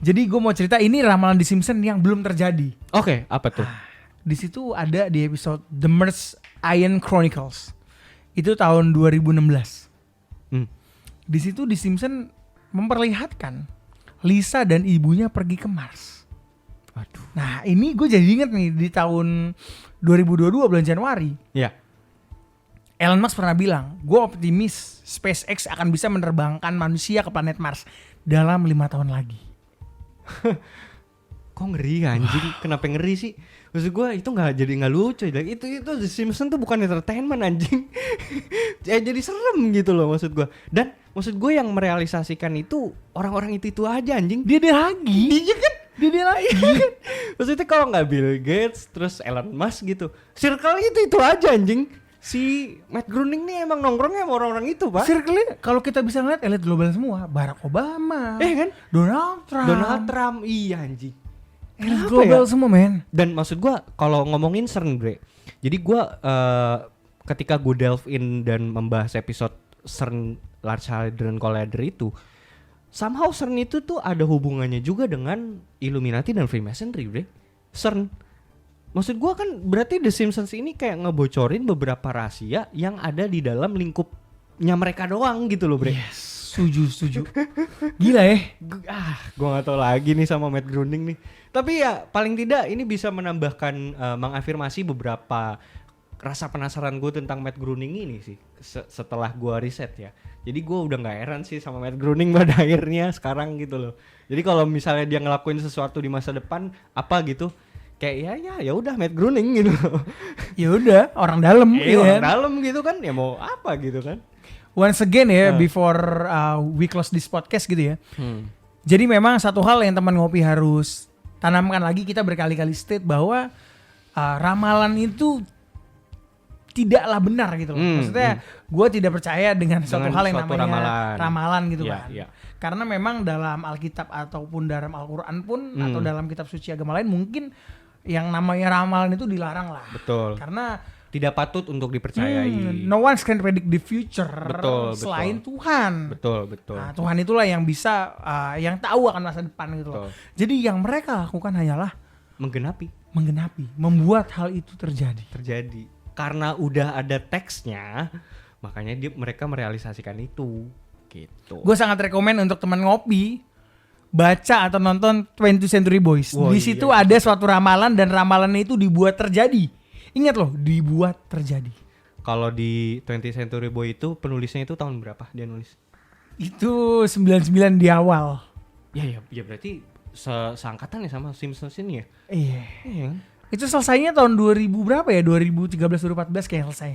Jadi gue mau cerita ini ramalan di Simpson yang belum terjadi. Oke, apa tuh? Di situ ada di episode The Merce Iron Chronicles. Itu tahun 2016. Hmm. Di situ di Simpson memperlihatkan Lisa dan ibunya pergi ke Mars. Aduh. Nah, ini gue jadi inget nih di tahun 2022 bulan Januari. Ya. Elon Musk pernah bilang, gue optimis SpaceX akan bisa menerbangkan manusia ke planet Mars dalam 5 tahun lagi. Kok ngeri anjing? Kenapa ngeri sih? Maksud gue itu nggak lucu. Itu The Simpsons tuh bukan entertainment anjing. Jadi serem gitu loh maksud gue. Dan maksud gue yang merealisasikan itu orang-orang itu aja anjing. Dia lagi. Iya kan? Dia lagi. Maksudnya kalau nggak Bill Gates terus Elon Musk gitu, circle itu aja anjing. Si Matt Groening nih emang nongkrongnya sama orang-orang itu, Pak. Circle-nya kalau kita bisa ngeliat elit global semua, Barack Obama, Kan? Donald Trump, iya anjing. elit Kenapa global ya? semua, men. Dan maksud gua kalau ngomongin CERN, Bre. Jadi gua ketika gue delve in dan membahas episode CERN Large Hadron Collider itu, somehow CERN itu tuh ada hubungannya juga dengan Illuminati dan Freemasonry, Bre. CERN. Maksud gua kan berarti The Simpsons ini kayak ngebocorin beberapa rahasia yang ada di dalam lingkupnya mereka doang gitu loh, Bre. Yes, setuju. Gila ya. Gua nggak tahu lagi nih sama Matt Groening nih. Tapi ya paling tidak ini bisa menambahkan mengafirmasi beberapa rasa penasaran gue tentang Matt Groening ini sih setelah gue riset ya. Jadi gue udah nggak heran sih sama Matt Groening pada akhirnya sekarang gitu loh. Jadi kalau misalnya dia ngelakuin sesuatu di masa depan apa gitu, kayak ya udah Matt Groening gitu. Ya udah, orang dalam. Orang dalam gitu kan, ya mau apa gitu kan. Once again ya, before we close this podcast gitu ya. Jadi memang satu hal yang teman ngopi harus tanamkan lagi, kita berkali-kali state bahwa ramalan itu tidaklah benar gitu loh. Maksudnya gue tidak percaya dengan suatu hal yang namanya ramalan gitu kan. Karena memang dalam Alkitab ataupun dalam Al-Quran pun atau dalam kitab suci agama lain mungkin yang namanya ramalan itu dilarang lah. Betul. Karena tidak patut untuk dipercayai. No one can predict the future selain betul. Tuhan. Betul. Nah, Tuhan itulah yang bisa yang tahu akan masa depan gitu loh. Jadi yang mereka lakukan hanyalah menggenapi, membuat hal itu terjadi. Karena udah ada teksnya, makanya mereka merealisasikan itu gitu. Gue sangat rekomen untuk teman ngopi baca atau nonton 20th Century Boys. Di situ ada suatu ramalan dan ramalannya itu dibuat terjadi. Ingat loh, dibuat terjadi. Kalau di 20th Century Boy itu penulisnya itu tahun berapa dia nulis? Itu 99 di awal. Ya berarti seangkatan ya sama Simpsons ini ya? Iya. Itu selesainya tahun 2000 berapa ya? 2013-2014 kayak selesai.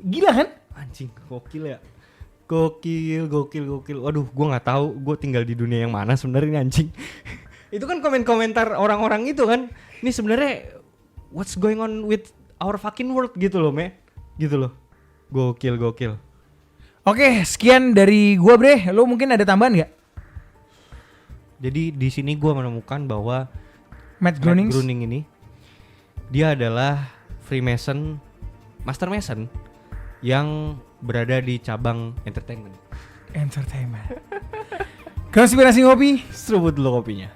Gila kan? Anjing, gokil ya. Gokil. Waduh, gue nggak tahu. Gue tinggal di dunia yang mana sebenarnya anjing. Itu kan komentar orang-orang itu kan. Ini sebenarnya what's going on with our fucking world gitu loh, me. Gitu loh. Gokil. Oke, sekian dari gue, Bre. Lo mungkin ada tambahan nggak? Jadi di sini gue menemukan bahwa Matt Groening ini dia adalah Freemason, Master Mason yang berada di cabang entertainment. Konspirasi ngopi. Seruput dulu kopinya.